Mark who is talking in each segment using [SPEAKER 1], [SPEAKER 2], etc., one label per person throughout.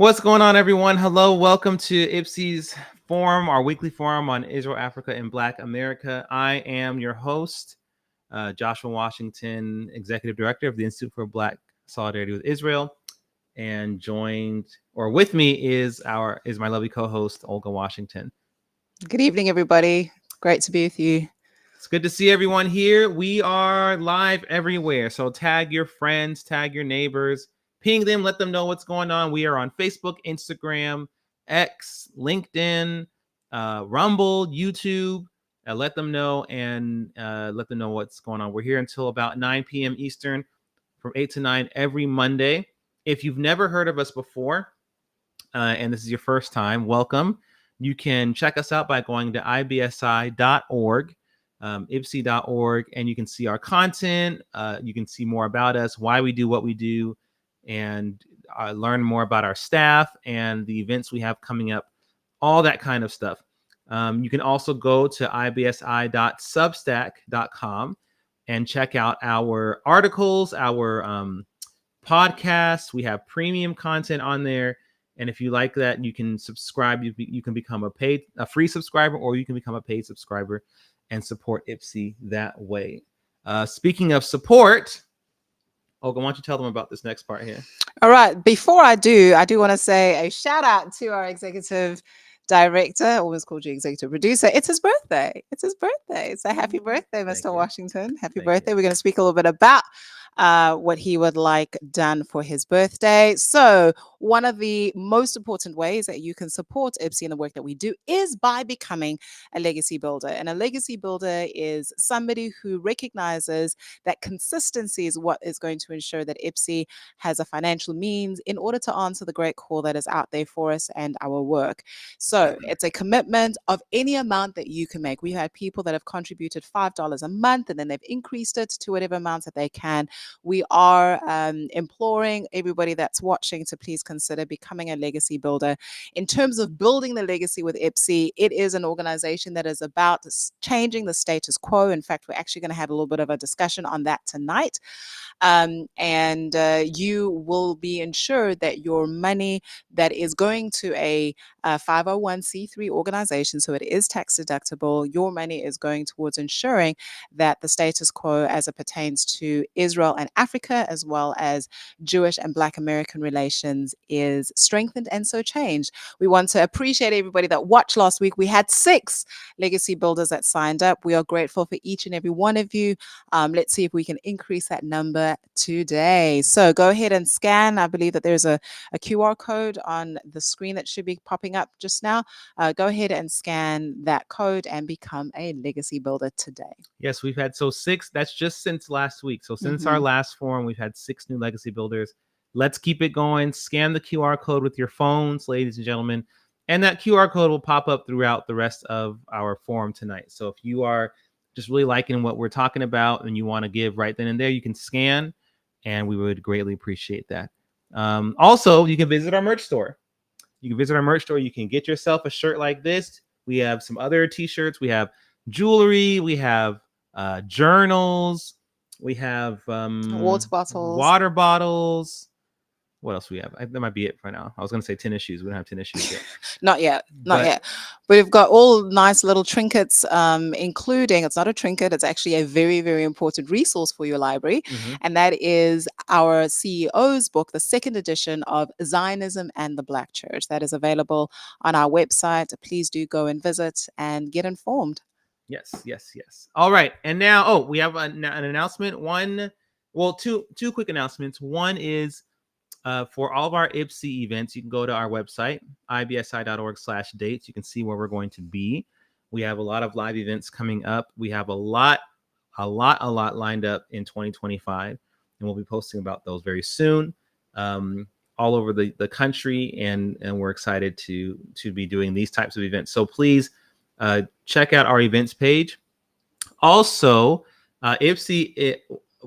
[SPEAKER 1] What's going on, everyone? Hello, welcome to IPSI's forum, our weekly forum on Israel, Africa, and Black America. I am your host, Joshua Washington, Executive Director of the Institute for Black Solidarity with Israel, and with me is my lovely co-host Olga Washington.
[SPEAKER 2] Good evening, everybody. Great to be with you.
[SPEAKER 1] It's good to see everyone here. We are live everywhere, so tag your friends, tag your neighbors. Ping them, let them know what's going on. We are on Facebook, Instagram, X, LinkedIn, Rumble, YouTube. Let them know and let them know what's going on. We're here until about 9 p.m. Eastern from 8 to 9 every Monday. If you've never heard of us before and this is your first time, welcome. You can check us out by going to ibsi.org, ipsi.org, and you can see our content. You can see more about us, why we do what we do, and learn more about our staff and the events we have coming up, all that kind of stuff. You can also go to ibsi.substack.com and check out our articles, our podcasts. We have premium content on there. And if you like that, you can subscribe. You can become a free subscriber, or you can become a paid subscriber and support IPSI that way. Speaking of support, Olga, why don't you tell them about this next part here?
[SPEAKER 2] All right. Before I do want to say a shout out to our executive director, almost called you executive producer. It's his birthday. So happy birthday, Mr. Washington. Happy birthday. We're going to speak a little bit about what he would like done for his birthday. So one of the most important ways that you can support IPSI and the work that we do is by becoming a legacy builder. And a legacy builder is somebody who recognizes that consistency is what is going to ensure that IPSI has a financial means in order to answer the great call that is out there for us and our work. So it's a commitment of any amount that you can make. We've had people that have contributed $5 a month, and then they've increased it to whatever amounts that they can. We are imploring everybody that's watching to please consider becoming a legacy builder. In terms of building the legacy with IPSI, it is an organization that is about changing the status quo. In fact, we're actually going to have a little bit of a discussion on that tonight. And you will be ensured that your money that is going to a 501c3 organization, so it is tax deductible, your money is going towards ensuring that the status quo as it pertains to Israel and Africa, as well as Jewish and Black American relations, is strengthened and so changed. We want to appreciate everybody that watched last week. We had 6 legacy builders that signed up. We are grateful for each and every one of you. Let's see if we can increase that number today. So go ahead and scan. I believe that there's a QR code on the screen that should be popping up just now. Go ahead and scan that code and become a legacy builder today.
[SPEAKER 1] Yes, we've had 6. That's just since last week. So since our last forum, we've had 6 new legacy builders. Let's keep it going. Scan the QR code with your phones, ladies and gentlemen. And that QR code will pop up throughout the rest of our forum tonight. So if you are just really liking what we're talking about and you want to give right then and there, you can scan, and we would greatly appreciate that. Also, you can visit our merch store. You can get yourself a shirt like this. We have some other t-shirts. We have jewelry. We have journals. We have water bottles. What else we have? That might be it for now. I was going to say tennis shoes. We don't have tennis shoes yet.
[SPEAKER 2] Not yet. But we've got all nice little trinkets, including, it's not a trinket, it's actually a very, very important resource for your library. And that is our CEO's book, the 2nd edition of Zionism and the Black Church. That is available on our website. Please do go and visit and get informed.
[SPEAKER 1] Yes. All right. And now, we have an announcement. Two quick announcements. One is, for all of our IPSI events, you can go to our website, ibsi.org/dates. You can see where we're going to be. We have a lot of live events coming up. We have a lot lined up in 2025, and we'll be posting about those very soon, all over the country, and we're excited to be doing these types of events. So please check out our events page. Also, IPSI,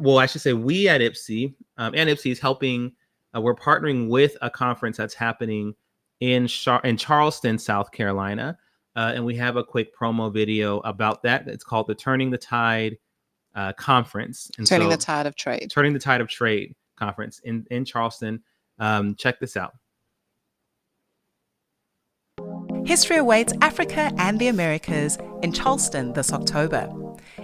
[SPEAKER 1] I should say we at IPSI, and IPSI is helping. We're partnering with a conference that's happening in Charleston, South Carolina. And we have a quick promo video about that. It's called the Turning the Tide Conference. And
[SPEAKER 2] Turning the Tide of Trade.
[SPEAKER 1] Turning the Tide of Trade Conference in Charleston. Check this out.
[SPEAKER 2] History awaits Africa and the Americas in Charleston this October.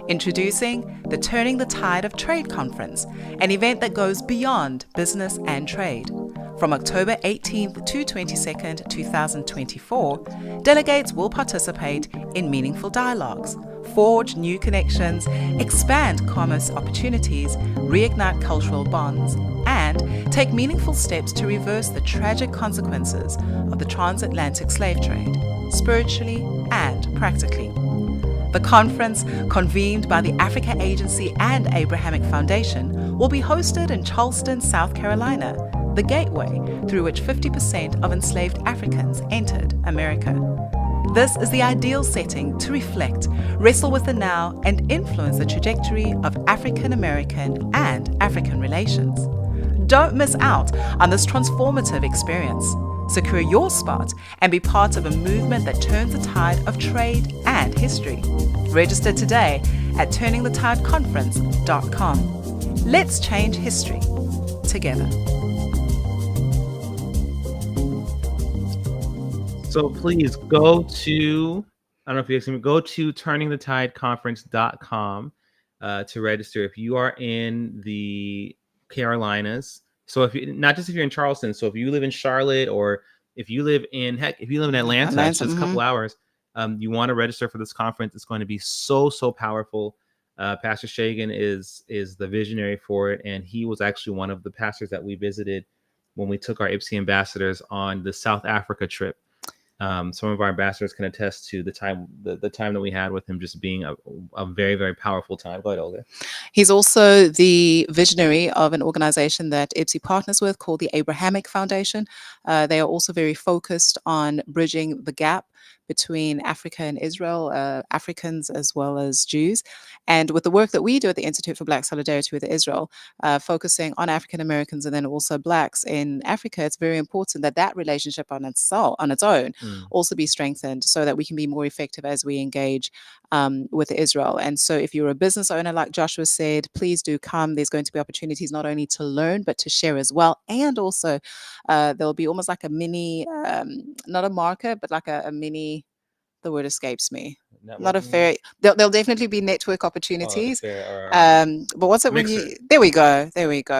[SPEAKER 2] Introducing the Turning the Tide of Trade Conference, an event that goes beyond business and trade. From October 18th to 22nd, 2024, delegates will participate in meaningful dialogues, forge new connections, expand commerce opportunities, reignite cultural bonds, and take meaningful steps to reverse the tragic consequences of the transatlantic slave trade, spiritually and practically. The conference, convened by the Africa Agency and Abrahamic Foundation, will be hosted in Charleston, South Carolina, the gateway through which 50% of enslaved Africans entered America. This is the ideal setting to reflect, wrestle with the now, and influence the trajectory of African American and African relations. Don't miss out on this transformative experience. Secure your spot and be part of a movement that turns the tide of trade and history. Register today at turningthetideconference.com. Let's change history together.
[SPEAKER 1] So please go to, I don't know if you can go to turningthetideconference.com to register if you are in the Carolinas. So if you, not just if you're in Charleston, so if you live in Charlotte, or if you live in, heck, if you live in Atlanta, it's just a couple hours, you want to register for this conference. It's going to be so powerful. Pastor Shagan is the visionary for it, and he was actually one of the pastors that we visited when we took our IPSI ambassadors on the South Africa trip. Some of our ambassadors can attest to the time that we had with him just being a very, very powerful time. Go ahead, Olga.
[SPEAKER 2] He's also the visionary of an organization that IPSI partners with called the Abrahamic Foundation. They are also very focused on bridging the gap between Africa and Israel, Africans as well as Jews. And with the work that we do at the Institute for Black Solidarity with Israel, focusing on African Americans and then also Blacks in Africa, it's very important that that relationship on its own also be strengthened so that we can be more effective as we engage with Israel. And so if you're a business owner, like Joshua said, please do come. There's going to be opportunities not only to learn, but to share as well. And also there'll be almost like a mini, not a marker, but like a mini, the word escapes me. Not a fair. There'll definitely be network opportunities. But what's it when you? There we go.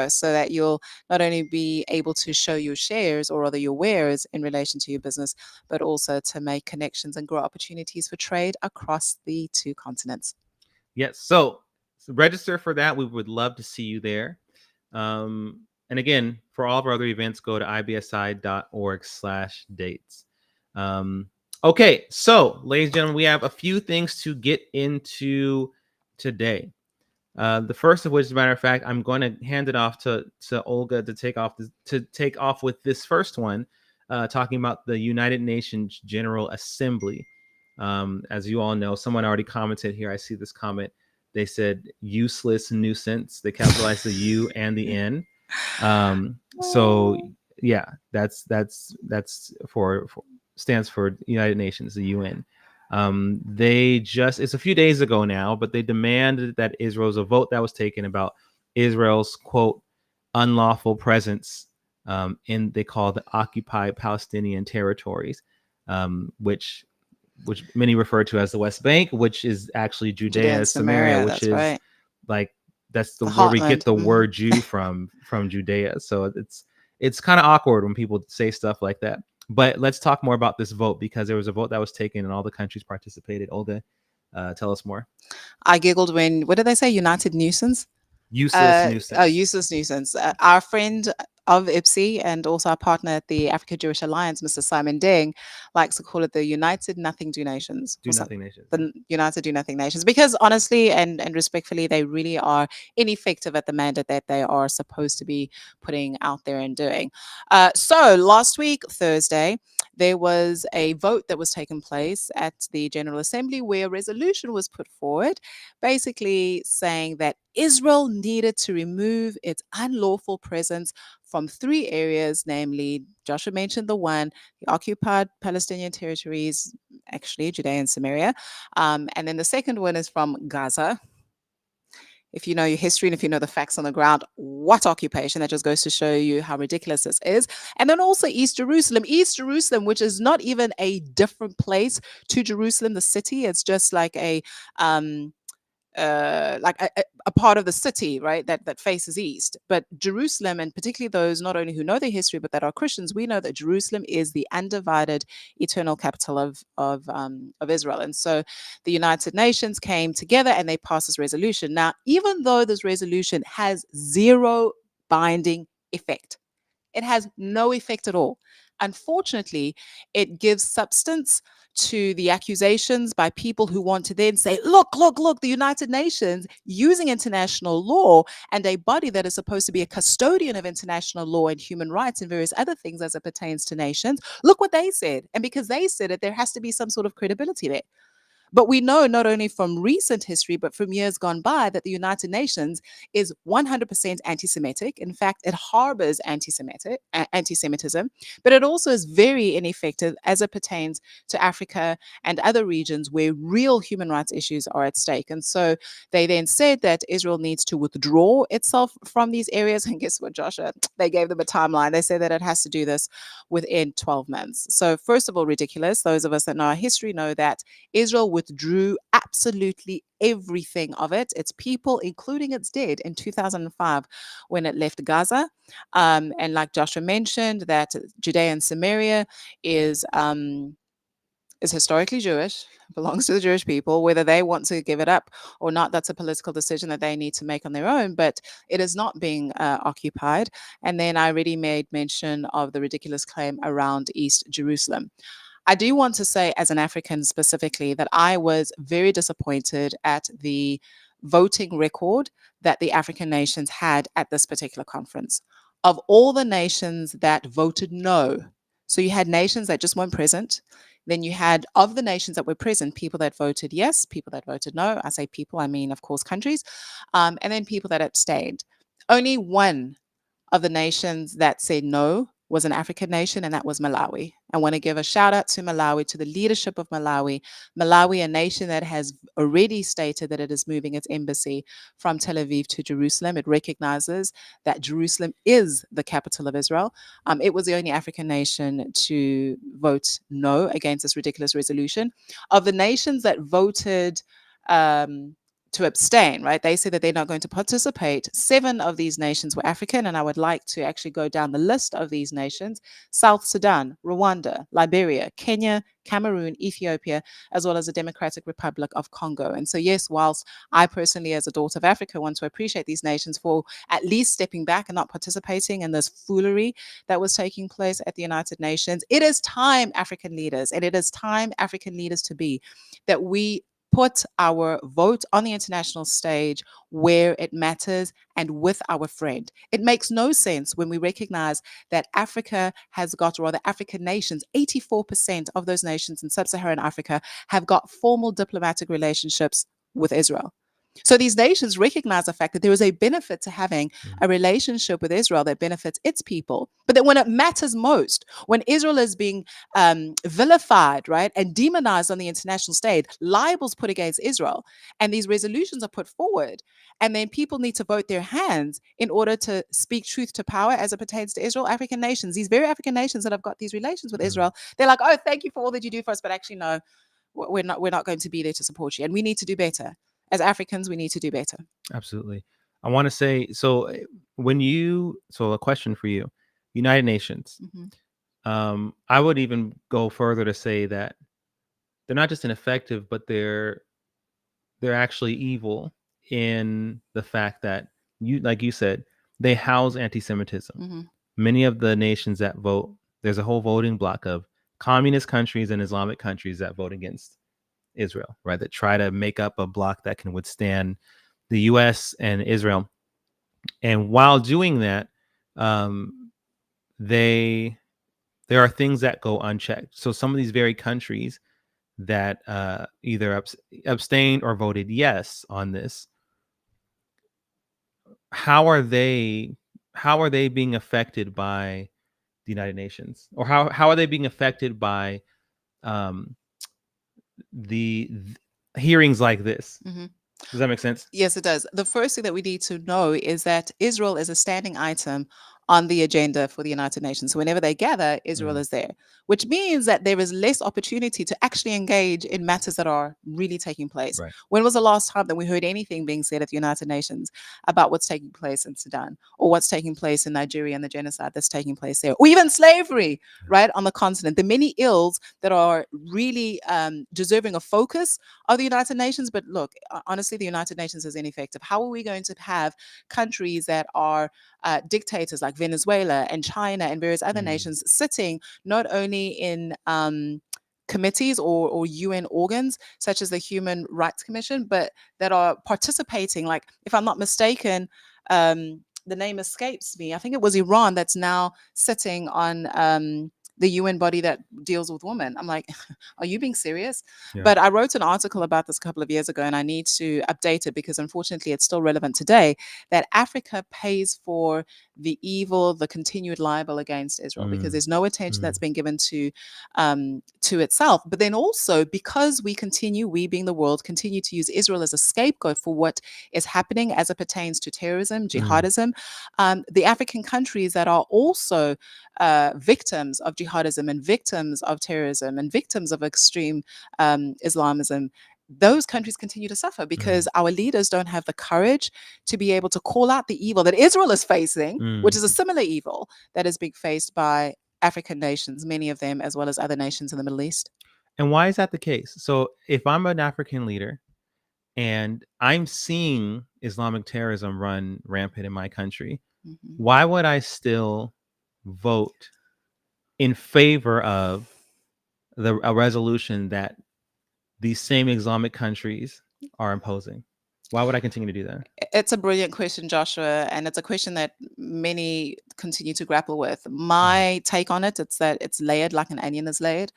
[SPEAKER 2] So that you'll not only be able to show your shares or rather your wares in relation to your business, but also to make connections and grow opportunities for trade across the two continents.
[SPEAKER 1] Yes. So register for that. We would love to see you there. And again, for all of our other events, go to ibsi.org/dates. Okay, so ladies and gentlemen, we have a few things to get into today. The first of which, as a matter of fact, I'm going to hand it off to Olga to take off with this first one, talking about the United Nations General Assembly. As you all know, someone already commented here. I see this comment. They said useless nuisance. They capitalized the U and the N. So yeah, that's for stands for United Nations, the UN. It's a few days ago now, but they demanded that Israel's a vote that was taken about Israel's, quote, unlawful presence in, they call the occupied Palestinian territories, which many refer to as the West Bank, which is actually Judea and Samaria, which is right. Like that's where we get the word Jew from Judea. So it's kind of awkward when people say stuff like that. But let's talk more about this vote, because there was a vote that was taken and all the countries participated. Olga, tell us more.
[SPEAKER 2] I giggled when, what did they say? United nuisance?
[SPEAKER 1] Useless nuisance.
[SPEAKER 2] Oh, useless nuisance. Our friend of IPSI and also our partner at the Africa Jewish Alliance, Mr. Simon Deng, likes to call it the United Nothing Do Nations. The United Do Nothing Nations. Because honestly and respectfully, they really are ineffective at the mandate that they are supposed to be putting out there and doing. So last week, Thursday, there was a vote that was taking place at the General Assembly where a resolution was put forward, basically saying that Israel needed to remove its unlawful presence from three areas, namely, Joshua mentioned the one, the occupied Palestinian territories, actually Judea and Samaria. And then the second one is from Gaza. If you know your history and if you know the facts on the ground, what occupation? That just goes to show you how ridiculous this is. And then also East Jerusalem, which is not even a different place to Jerusalem, the city. It's just like um, a part of the city, right, that faces east. But Jerusalem, and particularly those not only who know their history but that are Christians, we know that Jerusalem is the undivided eternal capital of Israel. And so the United Nations came together and they passed this resolution. Now, even though this resolution has zero binding effect, it has no effect at all. Unfortunately, it gives substance to the accusations by people who want to then say, look, the United Nations using international law and a body that is supposed to be a custodian of international law and human rights and various other things as it pertains to nations. Look what they said. And because they said it, there has to be some sort of credibility there. But we know not only from recent history, but from years gone by, that the United Nations is 100% anti Semitic. In fact, it harbors anti Semitism, but it also is very ineffective as it pertains to Africa and other regions where real human rights issues are at stake. And so they then said that Israel needs to withdraw itself from these areas. And guess what, Joshua? They gave them a timeline. They said that it has to do this within 12 months. So, first of all, ridiculous. Those of us that know our history know that Israel withdrew absolutely everything of it, its people, including its dead, in 2005 when it left Gaza. And like Joshua mentioned, that Judea and Samaria is historically Jewish, belongs to the Jewish people. Whether they want to give it up or not, that's a political decision that they need to make on their own, but it is not being occupied. And then I already made mention of the ridiculous claim around East Jerusalem. I do want to say, as an African specifically, that I was very disappointed at the voting record that the African nations had at this particular conference. Of all the nations that voted no, so you had nations that just weren't present. Then you had, of the nations that were present, people that voted yes, people that voted no. I say people, I mean, of course, countries, and then people that abstained. Only one of the nations that said no was an African nation, and that was Malawi. I want to give a shout out to Malawi, to the leadership of Malawi. Malawi, a nation that has already stated that it is moving its embassy from Tel Aviv to Jerusalem. It recognizes that Jerusalem is the capital of Israel. It was the only African nation to vote no against this ridiculous resolution. Of the nations that voted to abstain, right? They said that they're not going to participate. 7 of these nations were African, and I would like to actually go down the list of these nations: South Sudan, Rwanda, Liberia, Kenya, Cameroon, Ethiopia, as well as the Democratic Republic of Congo. And so, yes, whilst I personally, as a daughter of Africa, want to appreciate these nations for at least stepping back and not participating in this foolery that was taking place at the United Nations, it is time, African leaders, and it is time, African leaders to be, that we put our vote on the international stage where it matters and with our friend. It makes no sense when we recognize that Africa has got, or rather African nations, 84% of those nations in sub-Saharan Africa have got formal diplomatic relationships with Israel. So these nations recognize the fact that there is a benefit to having a relationship with Israel that benefits its people. But that when it matters most, when Israel is being vilified, right, and demonized on the international stage, libels put against Israel, and these resolutions are put forward, and then people need to vote their hands in order to speak truth to power as it pertains to Israel. African nations, these very African nations that have got these relations with Israel, they're like, oh, thank you for all that you do for us, but actually, no, we're not going to be there to support you, and we need to do better. As Africans, we need to do better.
[SPEAKER 1] Absolutely. I want to say, so a question for you, United Nations. I would even go further to say that they're not just ineffective, but they're actually evil in the fact that, like you said, they house anti-Semitism. Many of the nations that vote, there's a whole voting block of communist countries and Islamic countries that vote against Israel, right? That try to make up a block that can withstand the U.S. and Israel. And while doing that, there are things that go unchecked. So some of these very countries that either abstained or voted yes on this, how are they being affected by the United Nations, or how are they being affected by the hearings like this? Does that make sense?
[SPEAKER 2] Yes, it does. The first thing that we need to know is that Israel is a standing item on the agenda for the United Nations. So whenever they gather, Israel is there, which means that there is less opportunity to actually engage in matters that are really taking place.
[SPEAKER 1] Right.
[SPEAKER 2] When was the last time that we heard anything being said at the United Nations about what's taking place in Sudan or what's taking place in Nigeria and the genocide that's taking place there, or even slavery, right, on the continent? The many ills that are really deserving of focus of the United Nations. But look, honestly, the United Nations is ineffective. How are we going to have countries that are dictators like Venezuela and China and various other nations sitting not only in committees or UN organs such as the Human Rights Commission, but that are participating, like, if I'm not mistaken, the name escapes me. I think it was Iran that's now sitting on the UN body that deals with women. I'm like, are you being serious?
[SPEAKER 1] Yeah.
[SPEAKER 2] But I wrote an article about this a couple of years ago, and I need to update it because unfortunately it's still relevant today, that Africa pays for the evil, the continued libel against Israel, because there's no attention that's been given to itself. But then also, because we being the world, continue to use Israel as a scapegoat for what is happening as it pertains to terrorism, jihadism, the African countries that are also victims of jihadism and victims of terrorism and victims of extreme Islamism, those countries continue to suffer because our leaders don't have the courage to be able to call out the evil that Israel is facing, which is a similar evil that is being faced by African nations, many of them, as well as other nations in the Middle East.
[SPEAKER 1] And why is that the case? So if I'm an African leader and I'm seeing Islamic terrorism run rampant in my country, why would I still vote in favor of a resolution that these same Islamic countries are imposing? Why would I continue to do that?
[SPEAKER 2] It's a brilliant question, Joshua, and it's a question that many continue to grapple with. My take on it, it's that it's layered like an onion is layered.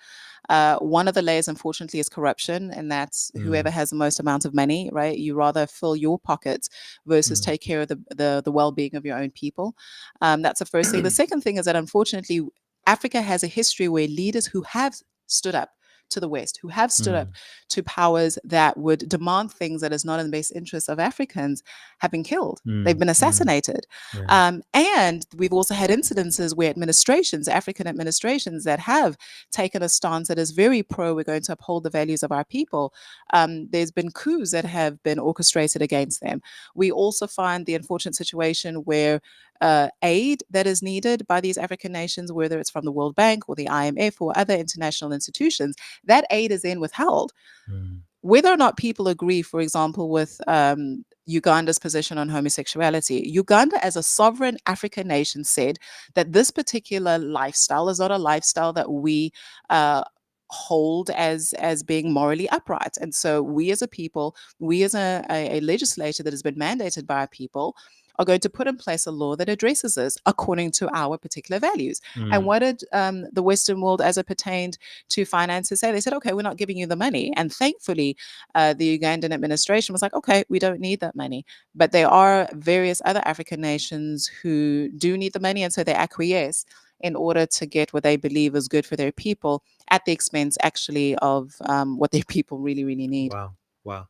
[SPEAKER 2] One of the layers, unfortunately, is corruption, and that's whoever has the most amount of money, right? You rather fill your pockets versus take care of the well-being of your own people. That's the first thing. The second thing is that, unfortunately, Africa has a history where leaders who have stood up to the West, who have stood up to powers that would demand things that is not in the best interest of Africans, have been killed. They've been assassinated. And we've also had incidences where administrations, African administrations, that have taken a stance that is very pro, we're going to uphold the values of our people. There's been coups that have been orchestrated against them. We also find the unfortunate situation where aid that is needed by these African nations, whether it's from the World Bank or the IMF or other international institutions, that aid is then withheld. Whether or not people agree, for example, with Uganda's position on homosexuality, Uganda, as a sovereign African nation, said that this particular lifestyle is not a lifestyle that we hold as being morally upright. And so we as a people, we as a legislature that has been mandated by our people, are going to put in place a law that addresses this according to our particular values. And what did the Western world, as it pertained to finances, say? They said, okay, we're not giving you the money. And thankfully, the Ugandan administration was like, okay, we don't need that money. But there are various other African nations who do need the money, and so they acquiesce in order to get what they believe is good for their people at the expense, actually, of what their people really, really need.
[SPEAKER 1] Wow.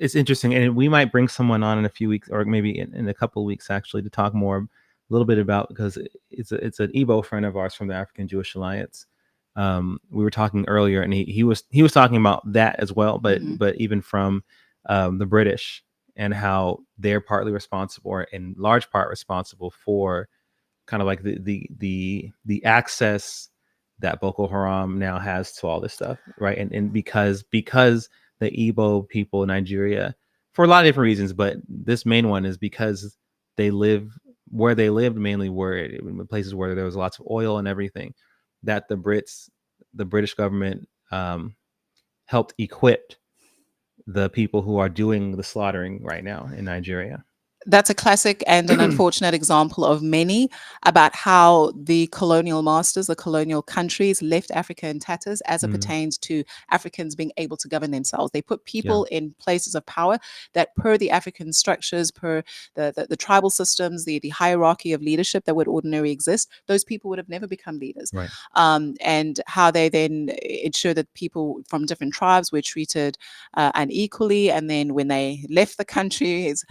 [SPEAKER 1] It's interesting, and we might bring someone on in a few weeks, or maybe in a couple of weeks, actually, to talk more, a little bit about, because it's an Igbo friend of ours from the African Jewish Alliance. We were talking earlier, and he was talking about that as well, but even from the British, and how they're partly responsible, or in large part responsible, for kind of like the access that Boko Haram now has to all this stuff, right? And because the Igbo people in Nigeria, for a lot of different reasons, but this main one is because they live where they lived, mainly in places where there was lots of oil and everything, that the British government helped equip the people who are doing the slaughtering right now in Nigeria.
[SPEAKER 2] That's a classic and an unfortunate example of many about how the colonial masters, the colonial countries left Africa in tatters as it pertains to Africans being able to govern themselves. They put people in places of power that, per the African structures, per the tribal systems, the hierarchy of leadership that would ordinarily exist, those people would have never become leaders.
[SPEAKER 1] Right.
[SPEAKER 2] And how they then ensure that people from different tribes were treated unequally. And then when they left the countries,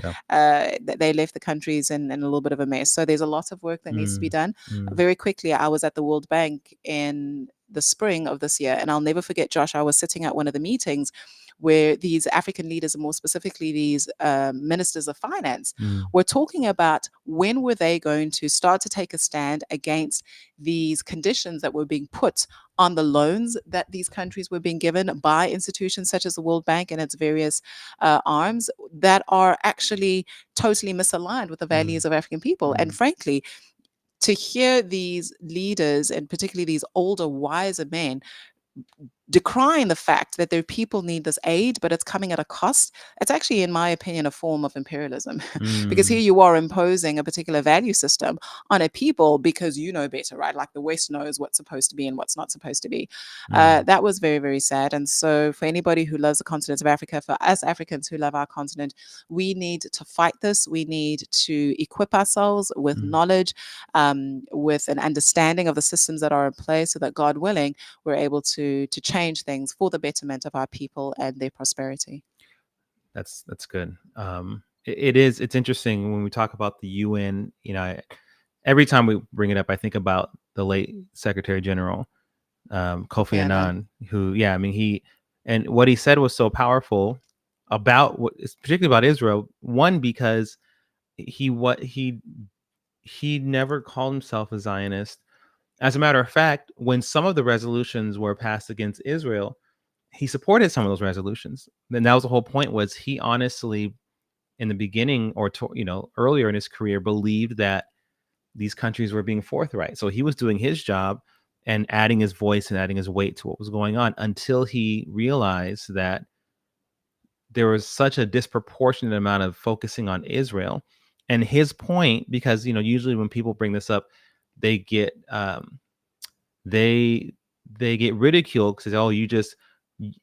[SPEAKER 2] they left the countries in a little bit of a mess. So there's a lot of work that needs to be done. Very quickly, I was at the World Bank in the spring of this year, and I'll never forget, Josh, I was sitting at one of the meetings where these African leaders, and more specifically these ministers of finance, were talking about when were they going to start to take a stand against these conditions that were being put on the loans that these countries were being given by institutions such as the World Bank and its various arms that are actually totally misaligned with the values of African people. And frankly, to hear these leaders, and particularly these older, wiser men, decrying the fact that their people need this aid, but it's coming at a cost, it's actually, in my opinion, a form of imperialism. Because here you are imposing a particular value system on a people because you know better, right? Like the West knows what's supposed to be and what's not supposed to be. That was very, very sad. And so for anybody who loves the continent of Africa, for us Africans who love our continent, we need to fight this. We need to equip ourselves with knowledge, with an understanding of the systems that are in place, so that, God willing, we're able to change things for the betterment of our people and their prosperity.
[SPEAKER 1] That's good. It's interesting when we talk about the UN. Every time we bring it up, I think about the late Secretary General Kofi Annan, who, and what he said was so powerful about particularly about Israel. One, because he never called himself a Zionist. As a matter of fact, when some of the resolutions were passed against Israel, he supported some of those resolutions. And that was the whole point, was he honestly, in the beginning or earlier in his career, believed that these countries were being forthright. So he was doing his job and adding his voice and adding his weight to what was going on, until he realized that there was such a disproportionate amount of focusing on Israel. And his point, because usually when people bring this up, they get they get ridiculed because, oh,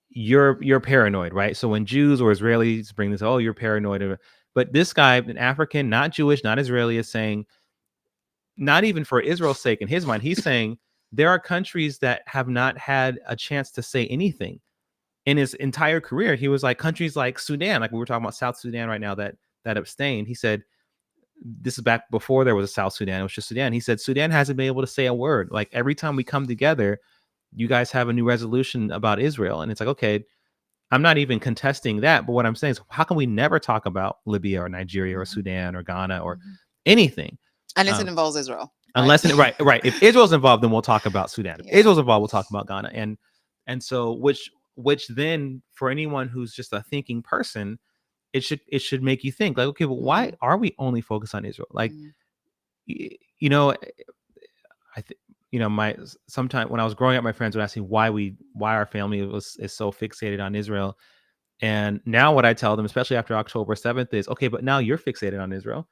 [SPEAKER 1] you're paranoid, right? So when Jews or Israelis bring this, oh, you're paranoid. But this guy, an African, not Jewish, not Israeli, is saying, not even for Israel's sake, in his mind, he's saying there are countries that have not had a chance to say anything in his entire career. He was like, countries like Sudan, like we were talking about South Sudan right now, that abstained. He said, this is back before there was a South Sudan, it was just Sudan. He said, Sudan hasn't been able to say a word. Like, every time we come together, you guys have a new resolution about Israel. And it's like, okay, I'm not even contesting that. But what I'm saying is, how can we never talk about Libya or Nigeria or Sudan or Ghana or anything?
[SPEAKER 2] Unless it involves Israel.
[SPEAKER 1] Unless right. If Israel's involved, then we'll talk about Sudan. If Israel's involved, we'll talk about Ghana. And so which then, for anyone who's just a thinking person, it should make you think, like, okay, well, why are we only focused on Israel? Like, I think, sometime when I was growing up, my friends would ask me why our family is so fixated on Israel. And now what I tell them, especially after October 7th, is, okay, but now you're fixated on Israel.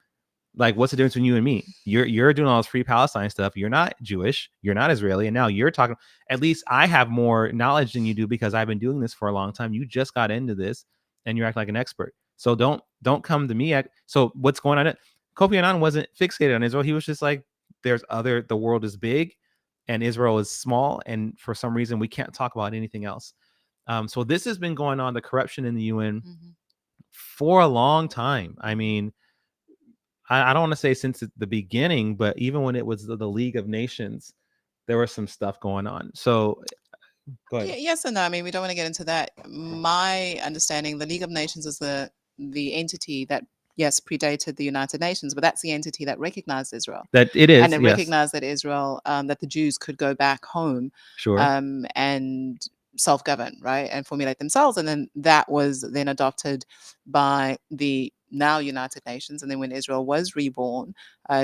[SPEAKER 1] Like, what's the difference between you and me? You're doing all this free Palestine stuff. You're not Jewish. You're not Israeli. And now you're talking. At least I have more knowledge than you do, because I've been doing this for a long time. You just got into this and you act like an expert. So don't come to me. So what's going on? Kofi Annan wasn't fixated on Israel. He was just like, the world is big and Israel is small. And for some reason, we can't talk about anything else. So this has been going on, the corruption in the UN, for a long time. I mean, I don't want to say since the beginning, but even when it was the League of Nations, there was some stuff going on. So go ahead.
[SPEAKER 2] Yes and no. I mean, we don't want to get into that. My understanding, the League of Nations is the entity that, yes, predated the United Nations, but that's the entity that recognized Israel.
[SPEAKER 1] That it is,
[SPEAKER 2] and it recognized that Israel, that the Jews could go back home,
[SPEAKER 1] sure,
[SPEAKER 2] and self-govern, right, and formulate themselves. And then that was then adopted by the now United Nations. And then when Israel was reborn,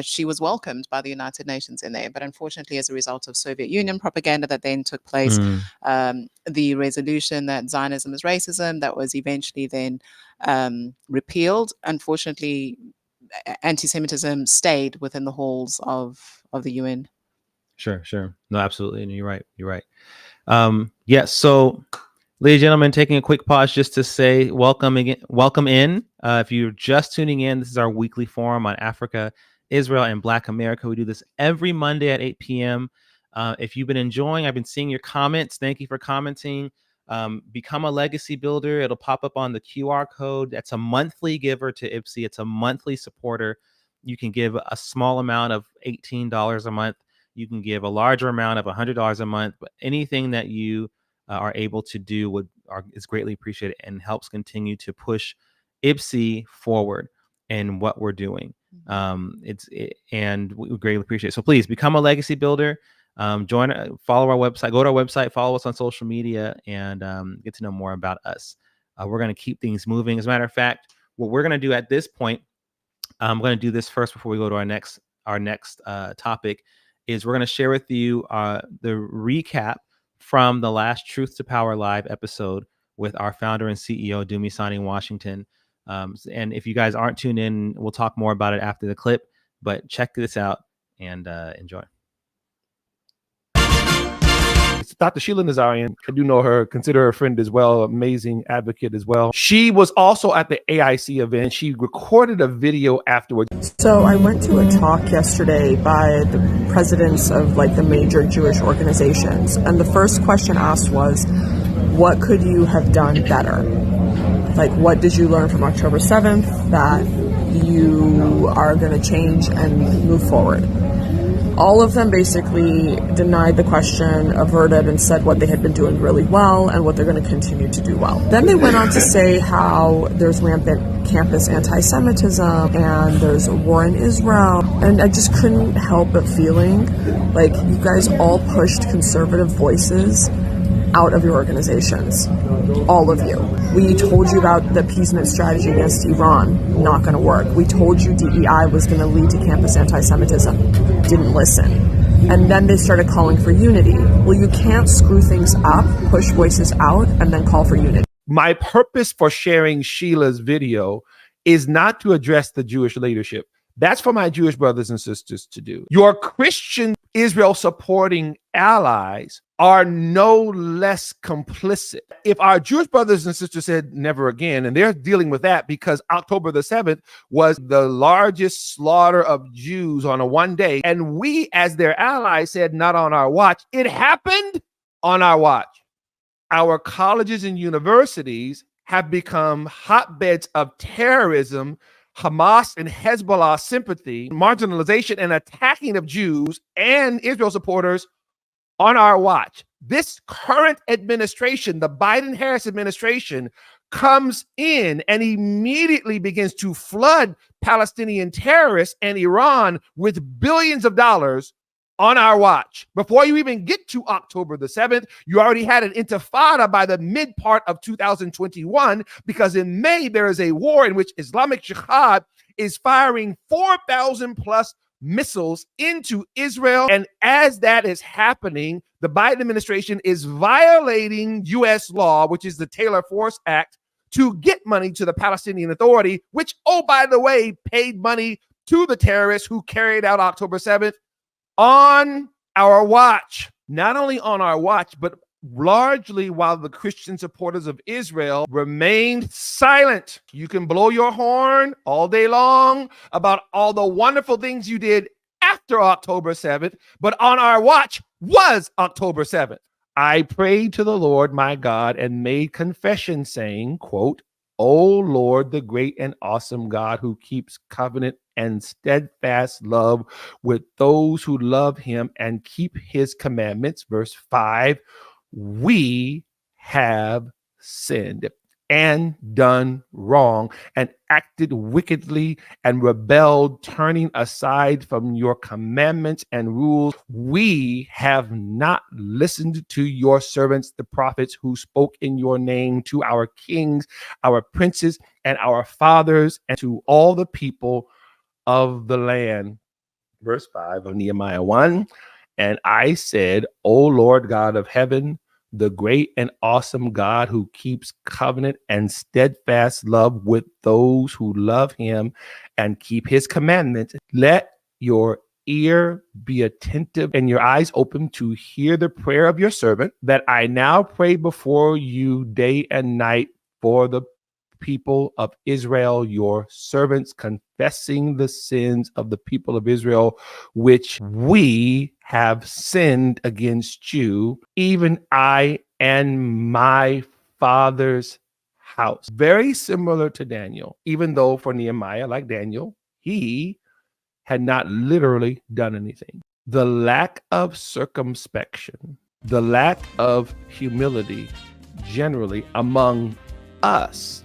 [SPEAKER 2] she was welcomed by the United Nations in there. But unfortunately, as a result of Soviet Union propaganda that then took place, the resolution that Zionism is racism, that was eventually then repealed. Unfortunately, anti-Semitism stayed within the halls of the UN.
[SPEAKER 1] Sure. No, absolutely. And you're right. Yes. So, ladies and gentlemen, taking a quick pause just to say welcome in. If you're just tuning in, this is our weekly forum on Africa, Israel, and Black America. We do this every Monday at 8 p.m. If you've been enjoying, I've been seeing your comments. Thank you for commenting. Become a legacy builder. It'll pop up on the QR code. That's a monthly giver to IPSI. It's a monthly supporter. You can give a small amount of $18 a month. You can give a larger amount of $100 a month. But anything that you are able to do is greatly appreciated and helps continue to push IPSI forward in what we're doing. And we greatly appreciate it. So please become a legacy builder. Follow our website, go to our website, follow us on social media, and get to know more about us. We're going to keep things moving. As a matter of fact, what we're going to do at this point, I'm going to do this first before we go to our next topic, is we're going to share with you the recap from the last Truth to Power Live episode with our founder and CEO, Dumisani Washington. And if you guys aren't tuned in, we'll talk more about it after the clip, but check this out and enjoy.
[SPEAKER 3] It's Dr. Sheila Nazarian. I do know her, consider her a friend as well, amazing advocate as well. She was also at the AIC event. She recorded a video afterwards.
[SPEAKER 4] So I went to a talk yesterday by the presidents of like the major Jewish organizations. And the first question asked was, what could you have done better? Like, what did you learn from October 7th that you are going to change and move forward? All of them basically denied the question, averted, and said what they had been doing really well and what they're going to continue to do well. Then they went on to say how there's rampant campus anti-Semitism and there's a war in Israel. And I just couldn't help but feeling like you guys all pushed conservative voices out of your organizations. All of you. We told you about the appeasement strategy against Iran, not going to work. We told you DEI was going to lead to campus anti-Semitism. Didn't listen. And then they started calling for unity. Well, you can't screw things up, push voices out, and then call for unity.
[SPEAKER 3] My purpose for sharing Sheila's video is not to address the Jewish leadership. That's for my Jewish brothers and sisters to do. Your Christian Israel supporting allies are no less complicit. If our Jewish brothers and sisters said never again, and they're dealing with that because October the 7th was the largest slaughter of Jews on a one day, and we as their allies said not on our watch, it happened on our watch. Our colleges and universities have become hotbeds of terrorism, Hamas and Hezbollah sympathy, marginalization and attacking of Jews and Israel supporters on our watch. This current administration, the Biden-Harris administration, comes in and immediately begins to flood Palestinian terrorists and Iran with billions of dollars on our watch. Before you even get to October the 7th, you already had an intifada by the mid part of 2021, because in May, there is a war in which Islamic Jihad is firing 4,000 plus missiles into Israel. And as that is happening, the Biden administration is violating U.S. law, which is the Taylor Force Act, to get money to the Palestinian Authority, which, oh, by the way, paid money to the terrorists who carried out October 7th on our watch. Not only on our watch, but largely while the Christian supporters of Israel remained silent. You can blow your horn all day long about all the wonderful things you did after October 7th, but on our watch was October 7th. I prayed to the Lord my God and made confession saying, quote, "O Lord, the great and awesome God who keeps covenant and steadfast love with those who love him and keep his commandments." Verse 5, we have sinned and done wrong and acted wickedly and rebelled, turning aside from your commandments and rules. We have not listened to your servants, the prophets, who spoke in your name to our kings, our princes, and our fathers, and to all the people of the land. Verse 5 of Nehemiah 1. And I said, O Lord God of heaven, the great and awesome God who keeps covenant and steadfast love with those who love him and keep his commandments. Let your ear be attentive and your eyes open to hear the prayer of your servant, that I now pray before you day and night for the people of Israel, your servants, confessing the sins of the people of Israel, which we have sinned against you, even I and my father's house. Very similar to Daniel, even though for Nehemiah, like Daniel, he had not literally done anything. The lack of circumspection, the lack of humility generally among us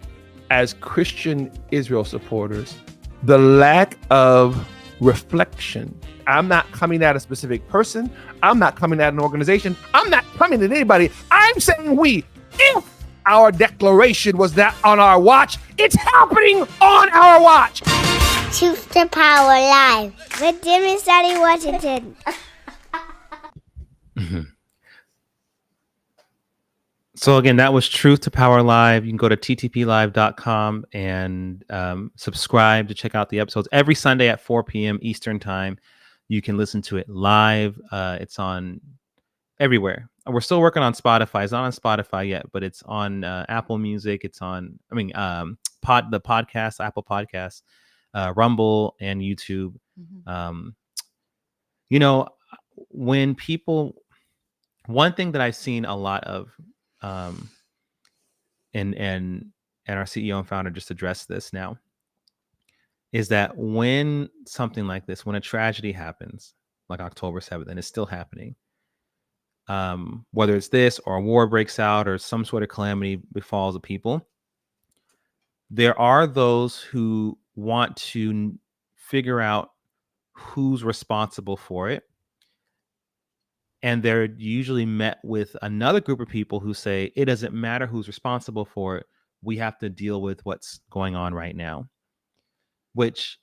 [SPEAKER 3] as Christian Israel supporters, the lack of reflection. I'm not coming at a specific person. I'm not coming at an organization. I'm not coming at anybody. I'm saying we, if our declaration was that on our watch, it's happening on our watch.
[SPEAKER 5] Truth to Power Live with Jimmy Study Washington.
[SPEAKER 1] So again, that was Truth to Power Live. You can go to ttplive.com and subscribe to check out the episodes every Sunday at 4 p.m. Eastern time. You can listen to it live. It's on everywhere. We're still working on Spotify. It's not on Spotify yet, but it's on Apple Music. It's on, the podcast, Apple Podcasts, Rumble, and YouTube. When people, one thing that I've seen a lot of, and our CEO and founder just addressed this now, is that when something like this, when a tragedy happens, like October 7th, and it's still happening, whether it's this or a war breaks out or some sort of calamity befalls the people, there are those who want to figure out who's responsible for it. And they're usually met with another group of people who say, it doesn't matter who's responsible for it. We have to deal with what's going on right now, which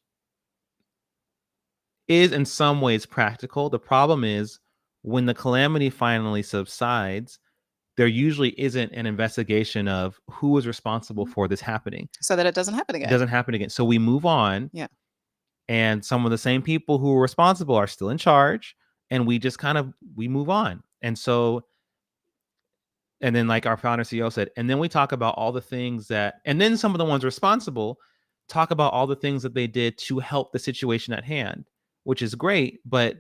[SPEAKER 1] is in some ways practical. The problem is when the calamity finally subsides, there usually isn't an investigation of who is responsible for this happening.
[SPEAKER 2] So that it doesn't happen again.
[SPEAKER 1] It doesn't happen again. So we move on.
[SPEAKER 2] Yeah.
[SPEAKER 1] And some of the same people who were responsible are still in charge. And we just we move on. And so, and then like our founder CEO said, and then we talk about all the things and then some of the ones responsible talk about all the things that they did to help the situation at hand, which is great. But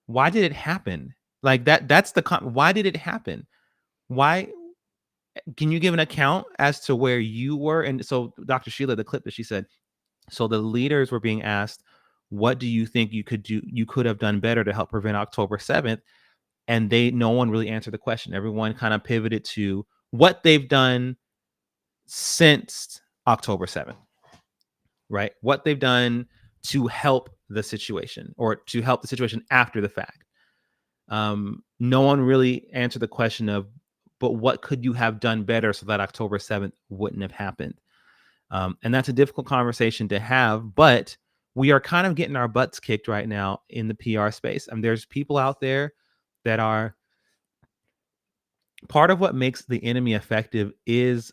[SPEAKER 1] why did it happen? Like that's why did it happen? Why? Can you give an account as to where you were? And so Dr. Sheila, the clip that she said, so the leaders were being asked, what do you think you could have done better to help prevent October 7th? And no one really answered the question. Everyone kind of pivoted to what they've done since October 7th, right? What they've done to help the situation or to help the situation after the fact. No one really answered the question of, but what could you have done better so that October 7th wouldn't have happened? And that's a difficult conversation to have, but we are kind of getting our butts kicked right now in the PR space. There's people out there that are part of what makes the enemy effective is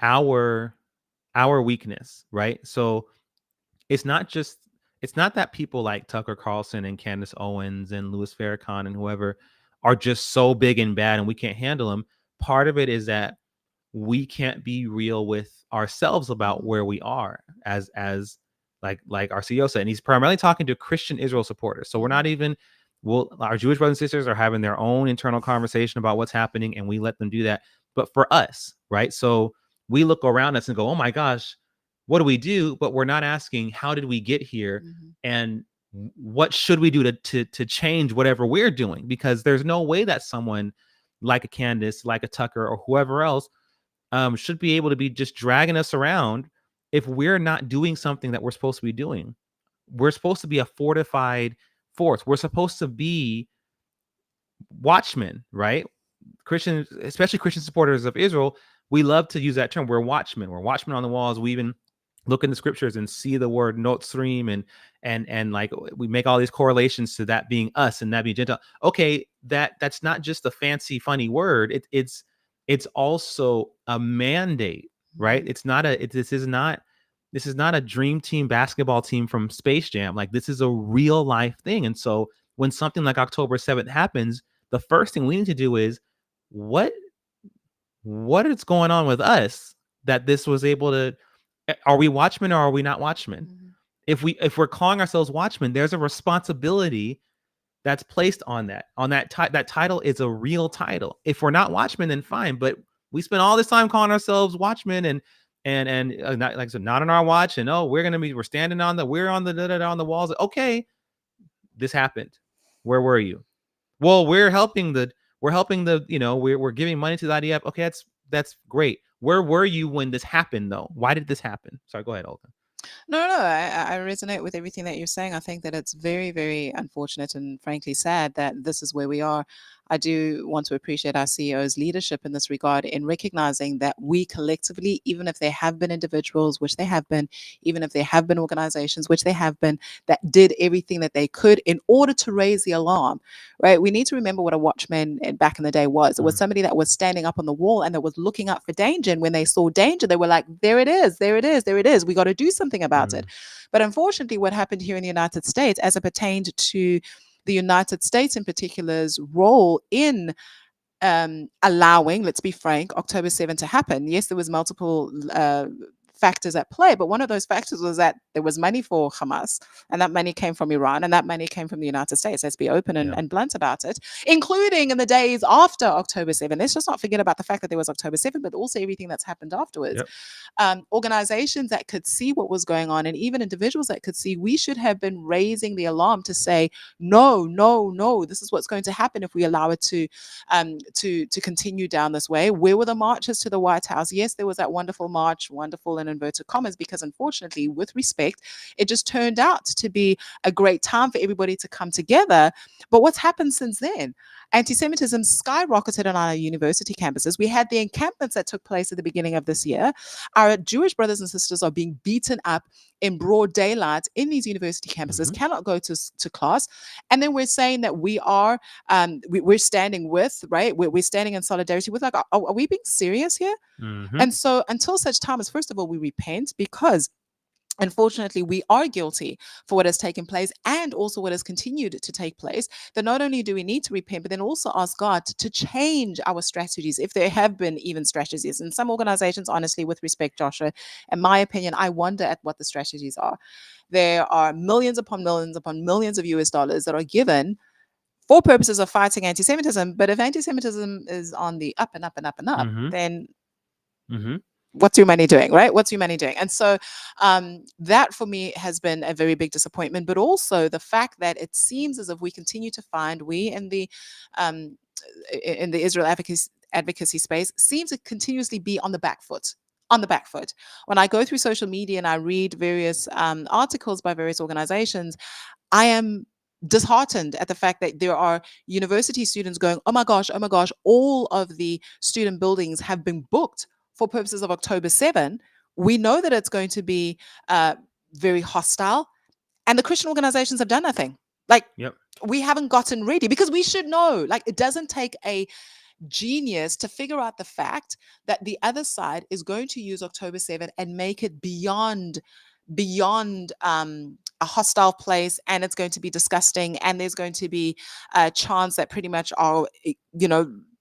[SPEAKER 1] our weakness, right? So it's not that people like Tucker Carlson and Candace Owens and Louis Farrakhan and whoever are just so big and bad and we can't handle them. Part of it is that we can't be real with ourselves about where we are as like our CEO said, and he's primarily talking to Christian Israel supporters. So we're not even, our Jewish brothers and sisters are having their own internal conversation about what's happening and we let them do that. But for us, right? So we look around us and go, oh my gosh, what do we do? But we're not asking, how did we get here? And what should we do to change whatever we're doing? Because there's no way that someone like a Candace, like a Tucker or whoever else should be able to be just dragging us around if we're not doing something that we're supposed to be doing. We're supposed to be a fortified force. We're supposed to be watchmen, right? Christians, especially Christian supporters of Israel, we love to use that term. We're watchmen. We're watchmen on the walls. We even look in the scriptures and see the word Notzrim and like we make all these correlations to that being us and that being Gentile. Okay, that's not just a fancy, funny word. It's also a mandate, right? It's not this is not a dream team basketball team from Space Jam. Like, this is a real life thing. And so when something like October 7th happens, the first thing we need to do is what is going on with us that this was able to. Are we watchmen or are we not watchmen?
[SPEAKER 2] Mm-hmm.
[SPEAKER 1] If we're calling ourselves watchmen, there's a responsibility that's placed on that. That title is a real title. If we're not watchmen, then fine. But we spend all this time calling ourselves watchmen and not, like I said, not on our watch. And we're standing on the on the walls. Okay, this happened. Where were you? Well, we're helping the we're giving money to the IDF. Okay, that's great. Where were you when this happened, though? Why did this happen? Sorry, go ahead, Olga.
[SPEAKER 2] No, I resonate with everything that you're saying. I think that it's very, very unfortunate and frankly sad that this is where we are. I do want to appreciate our CEO's leadership in this regard, in recognizing that we collectively, even if there have been individuals, which they have been, even if there have been organizations, which they have been, that did everything that they could in order to raise the alarm, right? We need to remember what a watchman back in the day was. It was somebody that was standing up on the wall and that was looking out for danger. And when they saw danger, they were like, there it is, there it is, there it is. We got to do something about it. But unfortunately, what happened here in the United States, as it pertained to the United States in particular's role in allowing, let's be frank, October 7th to happen. Yes, there was multiple factors at play, but one of those factors was that there was money for Hamas, and that money came from Iran, and that money came from the United States. Let's be open and blunt about it, including in the days after October 7th. Let's just not forget about the fact that there was October 7th, but also everything that's happened afterwards. Organizations that could see what was going on, and even individuals that could see, we should have been raising the alarm to say, no, this is what's going to happen if we allow it to continue down this way. Where were the marches to the White House? Yes, there was that wonderful march, wonderful in inverted commas, because unfortunately, with respect, it just turned out to be a great time for everybody to come together. But what's happened since then? Anti-Semitism skyrocketed on our university campuses. We had the encampments that took place at the beginning of this year. Our Jewish brothers and sisters are being beaten up in broad daylight in these university campuses, cannot go to class. And then we're saying that we are, we're standing with, right? We're standing in solidarity with, like, are we being serious here? And so until such time as, first of all, we repent, because unfortunately, we are guilty for what has taken place and also what has continued to take place, that not only do we need to repent, but then also ask God to change our strategies, if there have been even strategies. In some organizations, honestly, with respect, Joshua, in my opinion, I wonder at what the strategies are. There are millions upon millions of US dollars that are given for purposes of fighting anti-Semitism. But if anti-Semitism is on the up and up and up and up, then what's your money doing, right? What's your money doing? And so that for me has been a very big disappointment, but also the fact that it seems as if we continue to find, we in the Israel advocacy space seems to continuously be on the back foot. When I go through social media and I read various articles by various organizations, I am disheartened at the fact that there are university students going, oh my gosh, all of the student buildings have been booked for purposes of October 7. We know that it's going to be very hostile, and the Christian organizations have done nothing. Like, we haven't gotten ready, because we should know, like, it doesn't take a genius to figure out the fact that the other side is going to use October 7 and make it beyond a hostile place, and it's going to be disgusting, and there's going to be chants that pretty much are,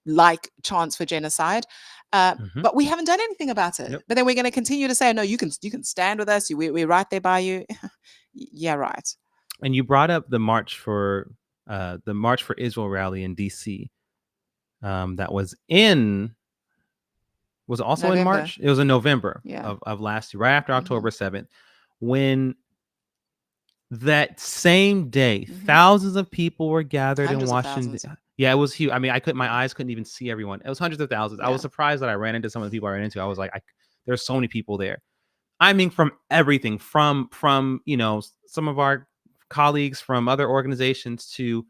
[SPEAKER 2] like chants for genocide. But we haven't done anything about it. But then we're going to continue to say, no, you can stand with us. We're right there by you. Yeah, right.
[SPEAKER 1] And you brought up the March for Israel rally in DC. That was also
[SPEAKER 2] November.
[SPEAKER 1] in March. It was in November
[SPEAKER 2] Yeah.
[SPEAKER 1] of last year, right after October 7th, when that same day, thousands of people were gathered
[SPEAKER 2] Hundreds
[SPEAKER 1] in
[SPEAKER 2] of
[SPEAKER 1] Washington.
[SPEAKER 2] thousands.
[SPEAKER 1] Yeah, it was huge. I mean, my eyes couldn't even see everyone. It was hundreds of thousands. I was surprised that I ran into some of the people I ran into. I was like, there's so many people there. I mean, from everything, from some of our colleagues from other organizations to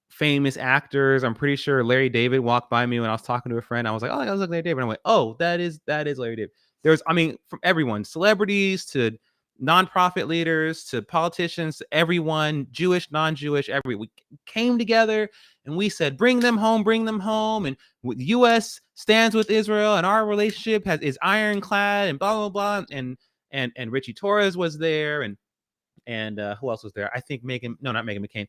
[SPEAKER 1] famous actors. I'm pretty sure Larry David walked by me when I was talking to a friend. I was like, oh, I was like Larry David. And I went, oh, that is Larry David. There's, I mean, from everyone, celebrities to nonprofit leaders to politicians, to everyone, Jewish, non-Jewish, we came together and we said, bring them home. And the U.S. stands with Israel, and our relationship is ironclad, and blah blah blah. And Richie Torres was there, and who else was there? I think not Meghan McCain.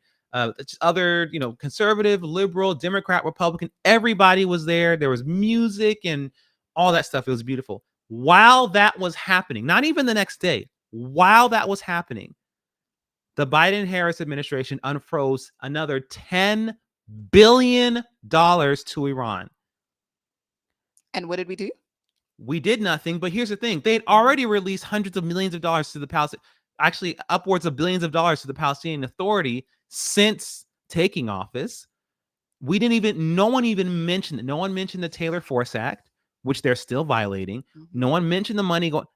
[SPEAKER 1] Other, conservative, liberal, Democrat, Republican, everybody was there. There was music and all that stuff. It was beautiful. While that was happening, not even the next day, while that was happening, the Biden-Harris administration unfroze another $10 billion to Iran.
[SPEAKER 2] And what did we do?
[SPEAKER 1] We did nothing, but here's the thing. They'd already released hundreds of millions of dollars to the Palestinian, actually upwards of billions of dollars to the Palestinian Authority since taking office. No one even mentioned it. No one mentioned the Taylor Force Act, which they're still violating. No one mentioned the money going,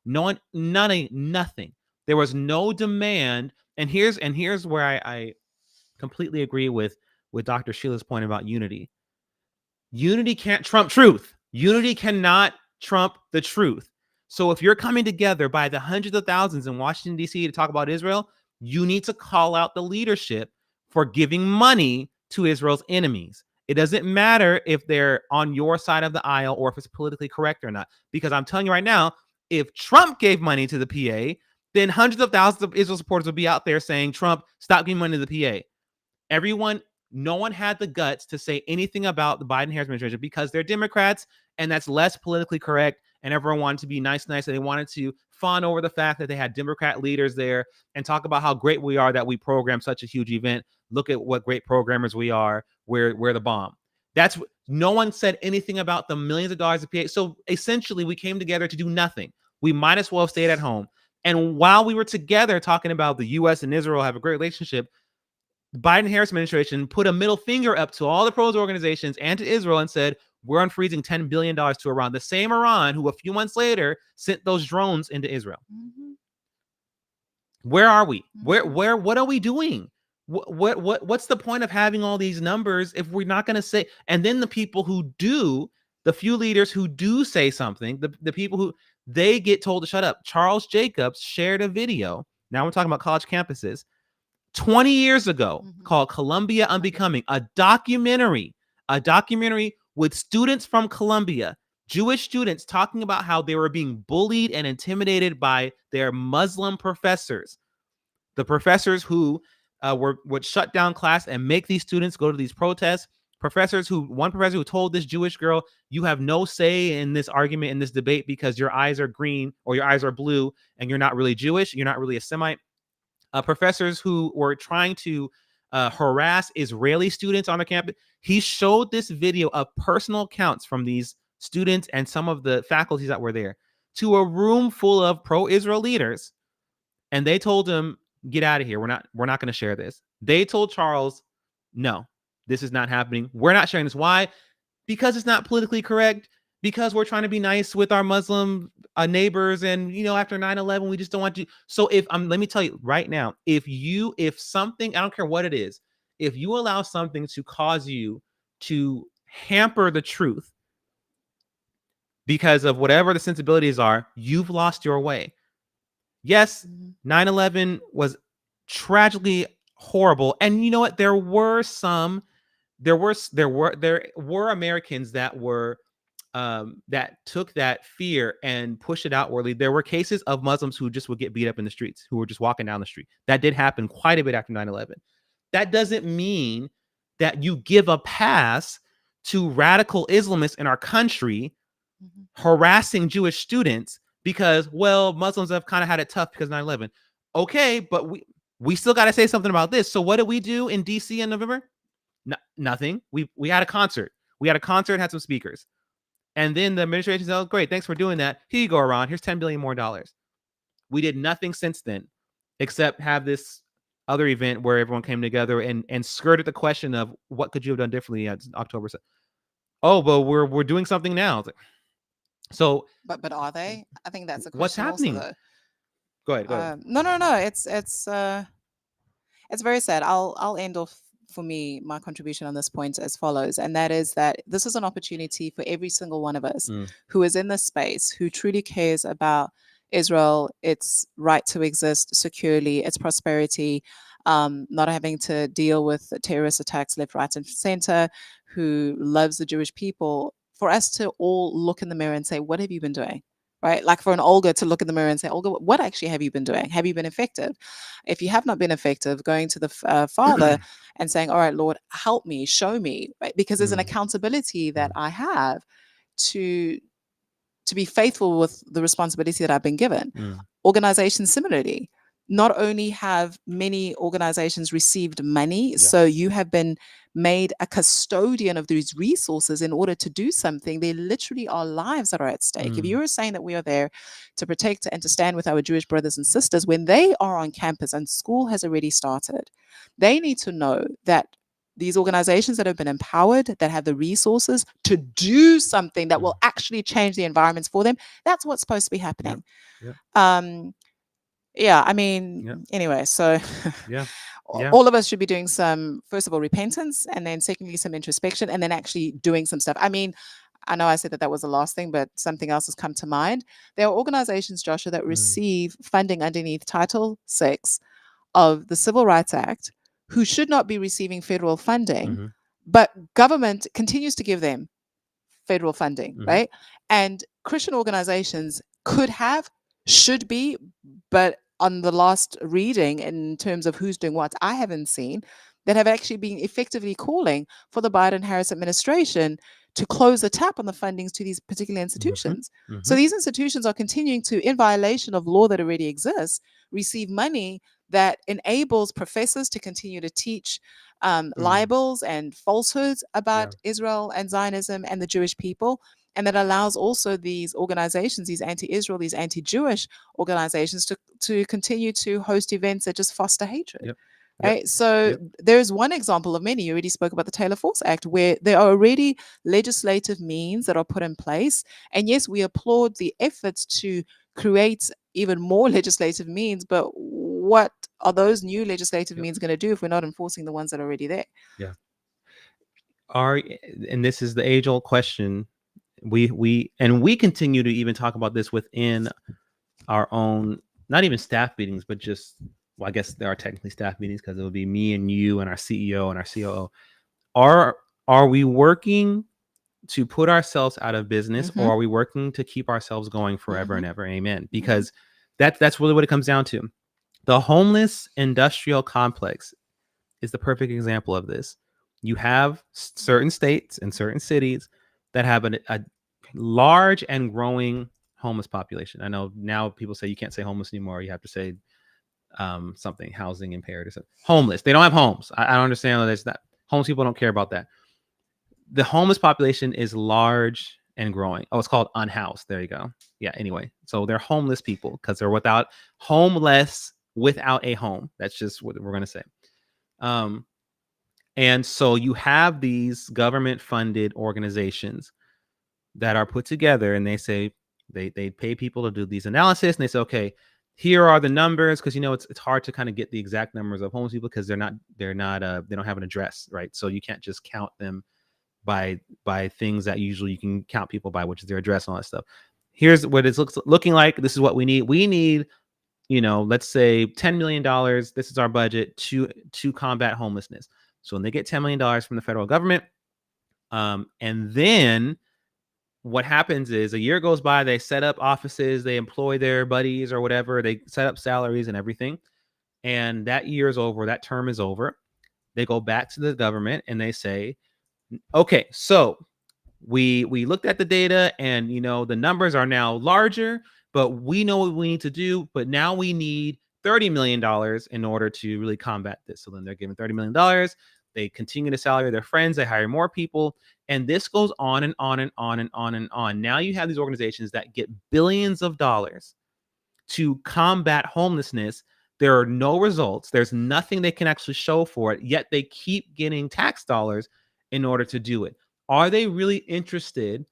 [SPEAKER 1] nothing. There was no demand. And here's where I completely agree with Dr. Sheila's point about unity. Unity can't trump truth. Unity cannot trump the truth. So if you're coming together by the hundreds of thousands in Washington, D.C. to talk about Israel, you need to call out the leadership for giving money to Israel's enemies. It doesn't matter if they're on your side of the aisle or if it's politically correct or not. Because I'm telling you right now, if Trump gave money to the PA, then hundreds of thousands of Israel supporters would be out there saying, Trump, stop giving money to the PA. No one had the guts to say anything about the Biden-Harris administration because they're Democrats, and that's less politically correct. And everyone wanted to be nice. And they wanted to fawn over the fact that they had Democrat leaders there and talk about how great we are that we programmed such a huge event. Look at what great programmers we are. We're the bomb. No one said anything about the millions of dollars of PA. So essentially, we came together to do nothing. We might as well have stayed at home. And while we were together talking about the U.S. and Israel have a great relationship, the Biden-Harris administration put a middle finger up to all the pros organizations and to Israel and said, we're unfreezing $10 billion to Iran. The same Iran who a few months later sent those drones into Israel. Where are we? What are we doing? What's the point of having all these numbers if we're not going to say? And then the people who do, the few leaders who do say something, the people who they get told to shut up. Charles Jacobs shared a video. Now we're talking about college campuses 20 years ago called Columbia Unbecoming, a documentary with students from Columbia, Jewish students, talking about how they were being bullied and intimidated by their Muslim professors. The professors who would shut down class and make these students go to these protests. One professor who told this Jewish girl, you have no say in this argument, in this debate, because your eyes are green or your eyes are blue and you're not really Jewish. You're not really a Semite. Professors who were trying to harass Israeli students on the campus. He showed this video of personal accounts from these students and some of the faculties that were there to a room full of pro-Israel leaders. And they told him, get out of here. We're not going to share this. They told Charles, no, this is not happening. We're not sharing this. Why? Because it's not politically correct. Because we're trying to be nice with our Muslim neighbors, and after 9/11, we just don't want to. So let me tell you right now, if something, I don't care what it is, if you allow something to cause you to hamper the truth because of whatever the sensibilities are, you've lost your way. Yes, 9/11 was tragically horrible, and you know what? There were Americans that were. That took that fear and pushed it outwardly. There were cases of Muslims who just would get beat up in the streets, who were just walking down the street. That did happen quite a bit after 9/11. That doesn't mean that you give a pass to radical Islamists in our country harassing Jewish students because, well, Muslims have kind of had it tough because 9/11. Okay, but we still got to say something about this. So what did we do in DC in November? Nothing. We had a concert. Had some speakers. And then the administration said, oh, great, thanks for doing that. Here you go, Iran. Here's $10 billion more. We did nothing since then except have this other event where everyone came together and skirted the question of what could you have done differently on October 7th. Oh, but we're doing something now. So,
[SPEAKER 2] but are they? I think that's a question.
[SPEAKER 1] What's happening?
[SPEAKER 2] Also,
[SPEAKER 1] go ahead.
[SPEAKER 2] No. It's very sad. I'll end off for me, my contribution on this point as follows, and that is that this is an opportunity for every single one of us who is in this space, who truly cares about Israel, its right to exist securely, its prosperity, not having to deal with terrorist attacks left, right, and center, who loves the Jewish people, for us to all look in the mirror and say, what have you been doing? Right? Like for an Olga to look in the mirror and say, Olga, what actually have you been doing? Have you been effective? If you have not been effective, going to the Father and saying, all right, Lord, help me, show me, right? Because there's an accountability that I have to be faithful with the responsibility that I've been given. Organizations similarly. Not only have many organizations received money, so you have been made a custodian of these resources in order to do something. There literally are lives that are at stake. If you are saying that we are there to protect and to stand with our Jewish brothers and sisters, when they are on campus and school has already started, they need to know that these organizations that have been empowered, that have the resources to do something that will actually change the environments for them, that's what's supposed to be happening. Yeah, I mean, anyway, so all of us should be doing some, first of all, repentance, and then secondly, some introspection, and then actually doing some stuff. I mean, I know I said that was the last thing, but something else has come to mind. There are organizations, Joshua, that receive funding underneath Title VI of the Civil Rights Act, who should not be receiving federal funding, but government continues to give them federal funding, right? And Christian organizations could have, should be, but on the last reading in terms of who's doing what, I haven't seen that have actually been effectively calling for the Biden-Harris administration to close the tap on the fundings to these particular institutions. So these institutions are continuing to, in violation of law that already exists, receive money that enables professors to continue to teach libels and falsehoods about Israel and Zionism and the Jewish people, and that allows also these organizations, these anti-Israel, these anti-Jewish organizations to continue to host events that just foster hatred. Right? So there's one example of many. You already spoke about the Taylor Force Act, where there are already legislative means that are put in place. And yes, we applaud the efforts to create even more legislative means, but what are those new legislative means going to do if we're not enforcing the ones that are already there?
[SPEAKER 1] And this is the age-old question. We continue to even talk about this within our own, not even staff meetings, but just, well, I guess there are technically staff meetings because it would be me and you and our CEO and our COO. Are we working to put ourselves out of business, or are we working to keep ourselves going forever and ever? Amen. Because that's really what it comes down to. The homeless industrial complex is the perfect example of this. You have certain states and certain cities that have a large and growing homeless population. I know now people say you can't say homeless anymore. You have to say something, housing impaired or something. Homeless. They don't have homes. I don't understand. There's that. Homeless people don't care about that. The homeless population is large and growing. Oh, it's called unhoused. There you go. Yeah. Anyway, so they're homeless people because they're homeless without a home. That's just what we're going to say. And so you have these government-funded organizations that are put together, and they say they pay people to do these analysis, and they say, okay, here are the numbers, because it's hard to kind of get the exact numbers of homeless people because they don't have an address, right? So you can't just count them by things that usually you can count people by, which is their address and all that stuff. Here's what it's looking like. This is what we need. We need, let's say $10 million. This is our budget to combat homelessness. So when they get $10 million from the federal government, and then what happens is a year goes by, they set up offices, they employ their buddies or whatever, they set up salaries and everything. And that year is over, that term is over. They go back to the government and they say, okay, so we looked at the data and, the numbers are now larger, but we know what we need to do. But now we need $30 million in order to really combat this. So then they're given $30 million. They continue to salary their friends. They hire more people. And this goes on and on and on and on and on. Now you have these organizations that get billions of dollars to combat homelessness. There are no results. There's nothing they can actually show for it, yet they keep getting tax dollars in order to do it. Are they really interested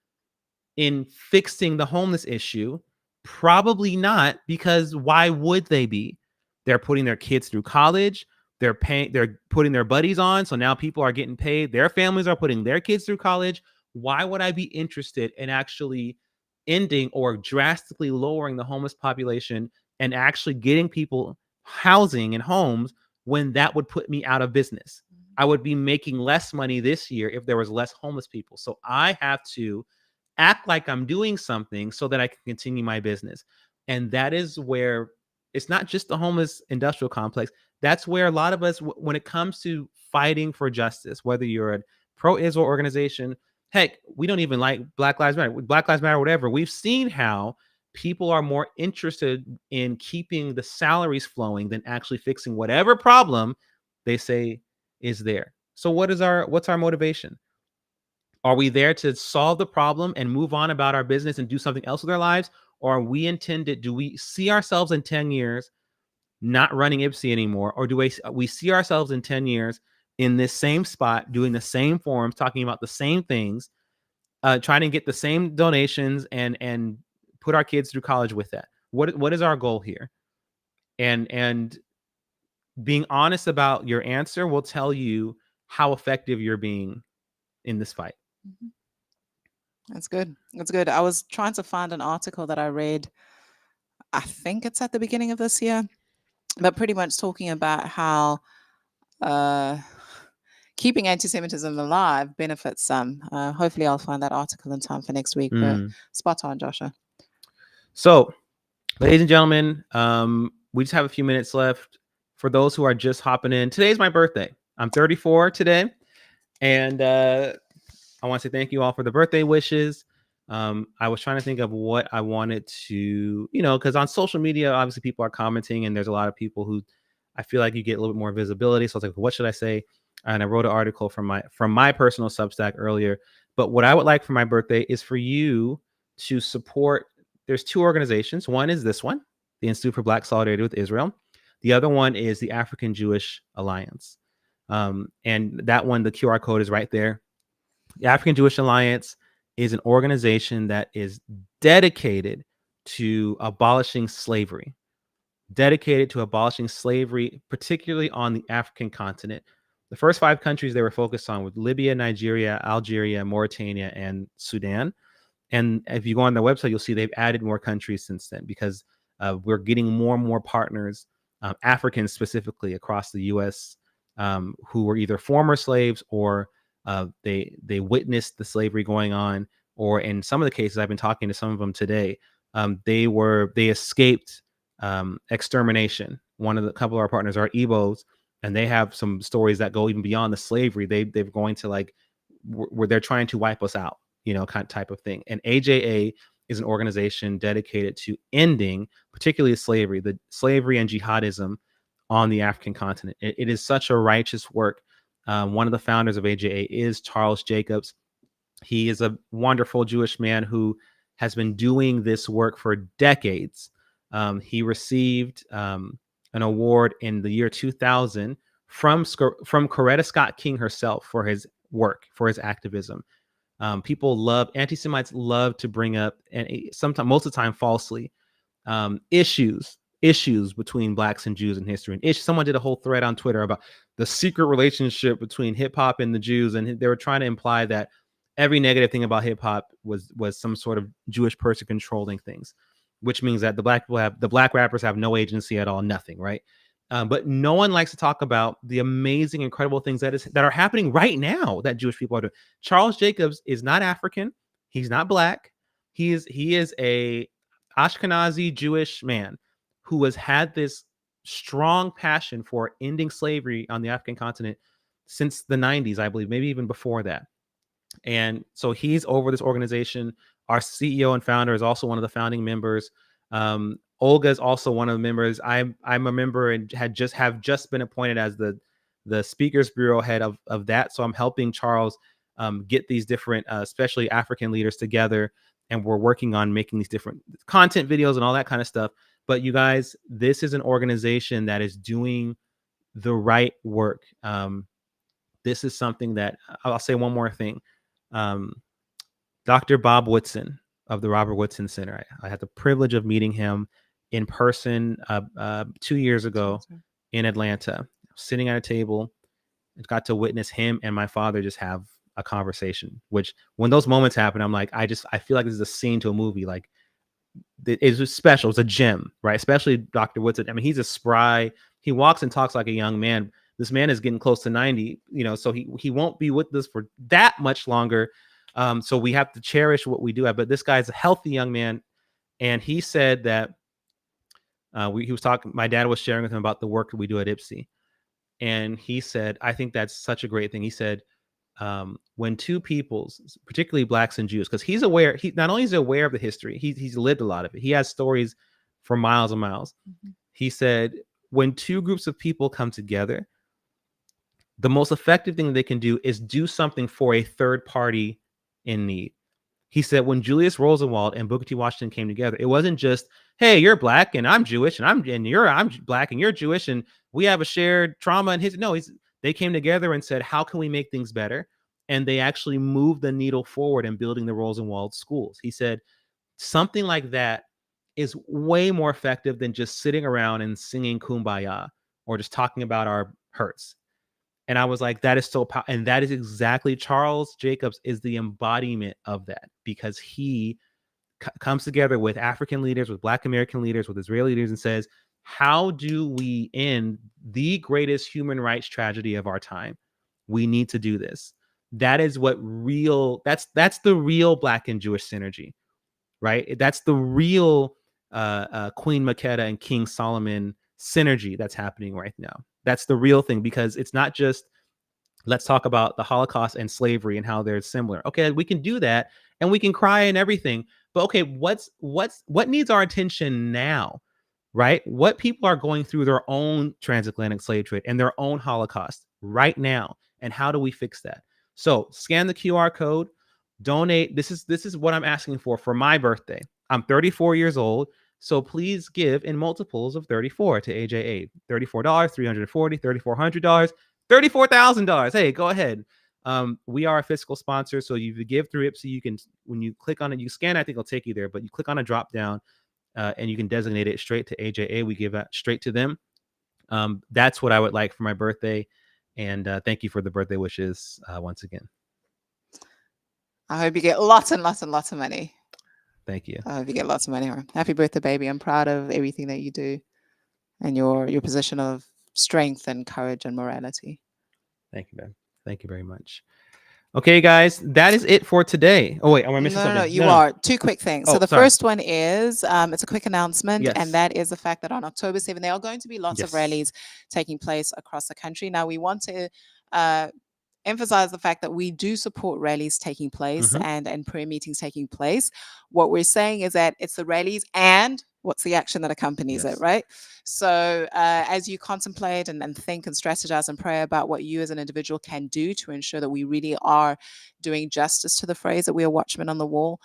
[SPEAKER 1] in fixing the homeless issue? Probably not, because why would they be? They're putting their kids through college. They're putting their buddies on. So now people are getting paid. Their families are putting their kids through college. Why would I be interested in actually ending or drastically lowering the homeless population and actually getting people housing and homes when that would put me out of business? I would be making less money this year if there was less homeless people. So I have to act like I'm doing something so that I can continue my business. And that is where it's not just the homeless industrial complex. That's where a lot of us, when it comes to fighting for justice, whether you're a pro-Israel organization, heck, we don't even like Black Lives Matter, whatever. We've seen how people are more interested in keeping the salaries flowing than actually fixing whatever problem they say is there. So what's our motivation? Are we there to solve the problem and move on about our business and do something else with our lives? Or are we intended, do we see ourselves in 10 years not running IPSI anymore? Or do we see ourselves in 10 years in this same spot, doing the same forums, talking about the same things, trying to get the same donations and put our kids through college with that? What is our goal here? And being honest about your answer will tell you how effective you're being in this fight.
[SPEAKER 2] That's good. That's good. I was trying to find an article that I read. I think it's at the beginning of this year, but pretty much talking about how keeping anti-Semitism alive benefits some. Hopefully I'll find that article in time for next week, but spot on, Joshua.
[SPEAKER 1] So, ladies and gentlemen, we just have a few minutes left. For those who are just hopping in, today's my birthday. I'm 34 today. And I want to say thank you all for the birthday wishes. I was trying to think of what I wanted to, because on social media, obviously people are commenting and there's a lot of people who I feel like you get a little bit more visibility. So I was like, what should I say? And I wrote an article from my personal Substack earlier. But what I would like for my birthday is for you to support. There's two organizations. One is this one, the Institute for Black Solidarity with Israel. The other one is the African Jewish Alliance. And that one, the QR code is right there. The African Jewish Alliance is an organization that is dedicated to abolishing slavery, particularly on the African continent. The first 5 countries they were focused on were Libya, Nigeria, Algeria, Mauritania, and Sudan. And if you go on their website, you'll see they've added more countries since then because we're getting more and more partners, Africans specifically across the U.S., who were either former slaves or they witnessed the slavery going on, or in some of the cases, I've been talking to some of them today, they escaped extermination. A couple of our partners are Igbos, and they have some stories that go even beyond the slavery. They're going to where they're trying to wipe us out, type of thing. And AJA is an organization dedicated to ending, particularly the slavery and jihadism on the African continent. It is such a righteous work. One of the founders of AJA is Charles Jacobs. He is a wonderful Jewish man who has been doing this work for decades. He received an award in the year 2000 from Coretta Scott King herself for his work, for his activism. Anti-Semites love to bring up, and most of the time falsely, issues between Blacks and Jews in history. And someone did a whole thread on Twitter about the secret relationship between hip hop and the Jews, and they were trying to imply that every negative thing about hip hop was some sort of Jewish person controlling things, which means that the black rappers have no agency at all, nothing, right? But no one likes to talk about the amazing, incredible things that are happening right now that Jewish people are doing. Charles Jacobs is not African. He's not Black. He is a Ashkenazi Jewish man who has had this strong passion for ending slavery on the African continent since the 90s, I believe, maybe even before that. And so he's over this organization. Our CEO and founder is also one of the founding members. Olga is also one of the members. I'm a member and have just been appointed as the Speakers Bureau head of that. So I'm helping Charles get these different, especially African leaders together. And we're working on making these different content videos and all that kind of stuff. But you guys, this is an organization that is doing the right work. This is something that I'll say one more thing. Dr. Bob Woodson of the Robert Woodson Center. I had the privilege of meeting him in person 2 years ago in Atlanta. sitting at a table, got to witness him and my father just have a conversation, which when those moments happen, I'm like, I feel like this is a scene to a movie. Like it was special. It's a gem, right? Especially Dr. Woodson. I mean, he's a spry, he walks and talks like a young man. This man is getting close to 90, so he won't be with us for that much longer. So we have to cherish what we do have. But this guy's a healthy young man. And he said that he was talking, my dad was sharing with him about the work that we do at IPSI. And he said, I think that's such a great thing. He said, when two peoples, particularly blacks and Jews, because he's aware, he not only is aware of the history, he's lived a lot of it. He has stories for miles and miles. Mm-hmm. He said, when two groups of people come together, the most effective thing they can do is do something for a third party in need. He said, when Julius Rosenwald and Booker T. Washington came together, it wasn't just, hey, you're black and I'm Jewish and I'm black and you're Jewish and we have a shared trauma and they came together and said, how can we make things better? And they actually moved the needle forward in building the Rosenwald schools. He said, something like that is way more effective than just sitting around and singing Kumbaya or just talking about our hurts. And I was like, that is so powerful. And that is exactly, Charles Jacobs is the embodiment of that, because he comes together with African leaders, with Black American leaders, with Israeli leaders, and says, how do we end the greatest human rights tragedy of our time? We need to do this. That is what that's the real Black and Jewish synergy, right? That's the real Queen Makeda and King Solomon synergy that's happening right now. That's the real thing, because it's not just, let's talk about the Holocaust and slavery and how they're similar. Okay, we can do that and we can cry and everything. But okay, what needs our attention now, right? What people are going through their own transatlantic slave trade and their own Holocaust right now, and how do we fix that? So scan the QR code, donate. This is what I'm asking for my birthday. I'm 34 years old. So please give in multiples of 34 to AJA. $34, $340, $3,400, $34,000. Hey, go ahead. We are a fiscal sponsor. So you give through IPSI, you can, when you click on it, you scan, I think it'll take you there, but you click on a drop down and you can designate it straight to AJA. We give that straight to them. That's what I would like for my birthday. And thank you for the birthday wishes once again.
[SPEAKER 2] I hope you get lots and lots and lots of money.
[SPEAKER 1] Thank you.
[SPEAKER 2] I hope you get lots of money. Happy birthday, baby. I'm proud of everything that you do and your position of strength and courage and morality.
[SPEAKER 1] Thank you, Ben. Thank you very much. Okay, guys, that is it for today. Oh, wait, am I missing something?
[SPEAKER 2] No, you are. Two quick things. So the first one is, it's a quick announcement,
[SPEAKER 1] yes.
[SPEAKER 2] and that is the fact that on October 7th, there are going to be lots of rallies taking place across the country. Now, we want to emphasize the fact that we do support rallies taking place and prayer meetings taking place. What we're saying is that it's the rallies and what's the action that accompanies it, right? So as you contemplate and think and strategize and pray about what you as an individual can do to ensure that we really are doing justice to the phrase that we are watchmen on the wall,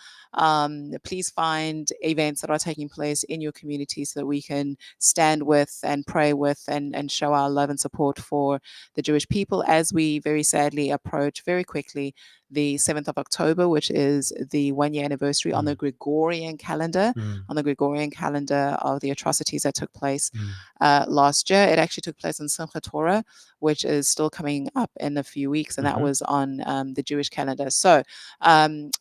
[SPEAKER 2] please find events that are taking place in your community so that we can stand with and pray with and show our love and support for the Jewish people as we very sadly approach very quickly the 7th of October, which is the 1-year anniversary on the Gregorian calendar, of the atrocities that took place last year. It actually took place on Simchat Torah, which is still coming up in a few weeks, and that was on the Jewish calendar. So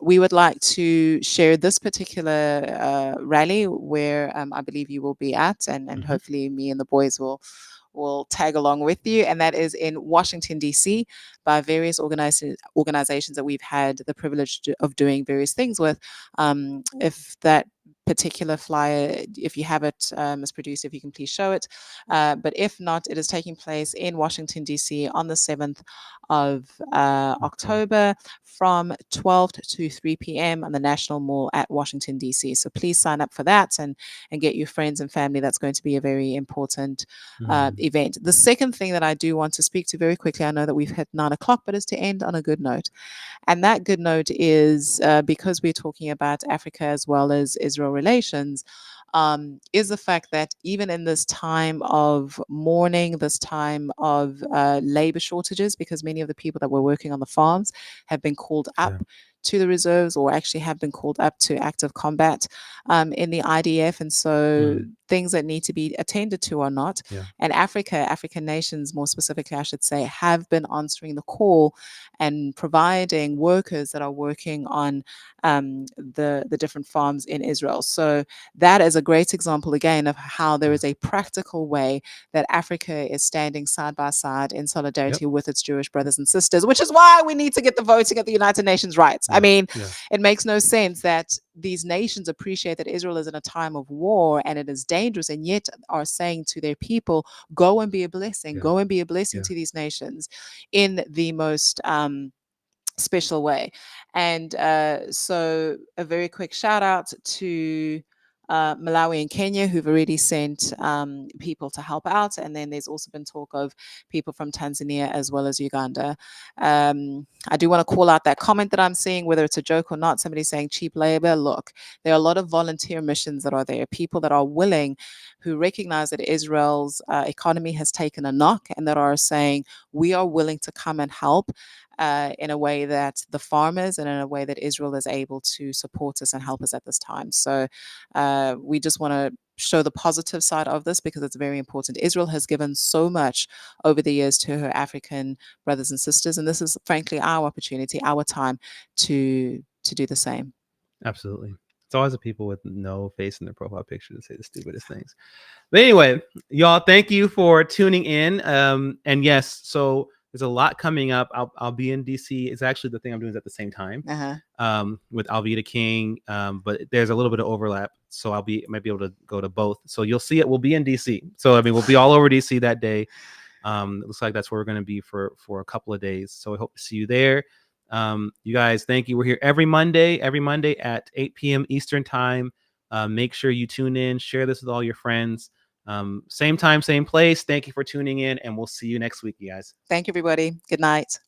[SPEAKER 2] we would like to share this particular rally where I believe you will be at, and hopefully me and the boys will tag along with you, and that is in Washington, D.C. by various organizations that we've had the privilege of doing various things with. If that particular flyer, if you have it, as producer, if you can please show it. But if not, it is taking place in Washington, D.C. on the 7th of October from 12 to 3 p.m. on the National Mall at Washington, D.C. So please sign up for that and get your friends and family. That's going to be a very important event. The second thing that I do want to speak to very quickly, I know that we've hit 9 o'clock, but is to end on a good note. And that good note is because we're talking about Africa as well as Israel relations, is the fact that even in this time of mourning, this time of labor shortages, because many of the people that were working on the farms have been called up to the reserves or actually have been called up to active combat in the IDF. And so things that need to be attended to or not.
[SPEAKER 3] Yeah.
[SPEAKER 2] And African nations, more specifically, I should say, have been answering the call and providing workers that are working on the different farms in Israel. So that is a great example again of how there is a practical way that Africa is standing side by side in solidarity with its Jewish brothers and sisters, which is why we need to get the voting at the United Nations right. I mean, it makes no sense that these nations appreciate that Israel is in a time of war and it is dangerous, and yet are saying to their people, go and be a blessing, go and be a blessing to these nations in the most special way. And so a very quick shout out to Malawi and Kenya, who've already sent people to help out. And then there's also been talk of people from Tanzania as well as Uganda. I do want to call out that comment that I'm seeing, whether it's a joke or not, somebody saying cheap labor. Look, there are a lot of volunteer missions that are there, people that are willing, who recognize that Israel's economy has taken a knock, and that are saying, we are willing to come and help in a way that the farmers and in a way that Israel is able to support us and help us at this time. So we just want to show the positive side of this, because it's very important. Israel has given so much over the years to her African brothers and sisters, and this is frankly our opportunity, our time to do the same.
[SPEAKER 1] Absolutely. It's always the people with no face in their profile picture to say the stupidest things. But anyway, y'all, thank you for tuning in. And yes, so there's a lot coming up. I'll be in DC. It's actually the thing I'm doing is at the same time with Alveda King, but there's a little bit of overlap, so might be able to go to both. So you'll see it. We'll be in DC. So I mean, we'll be all over DC that day. It looks like that's where we're going to be for a couple of days. So I hope to see you there. You guys, thank you. We're here every Monday at 8 p.m. Eastern time. Make sure you tune in, share this with all your friends. Same time, same place. Thank you for tuning in, and we'll see you next week, you guys.
[SPEAKER 2] Thank you, everybody. Good night.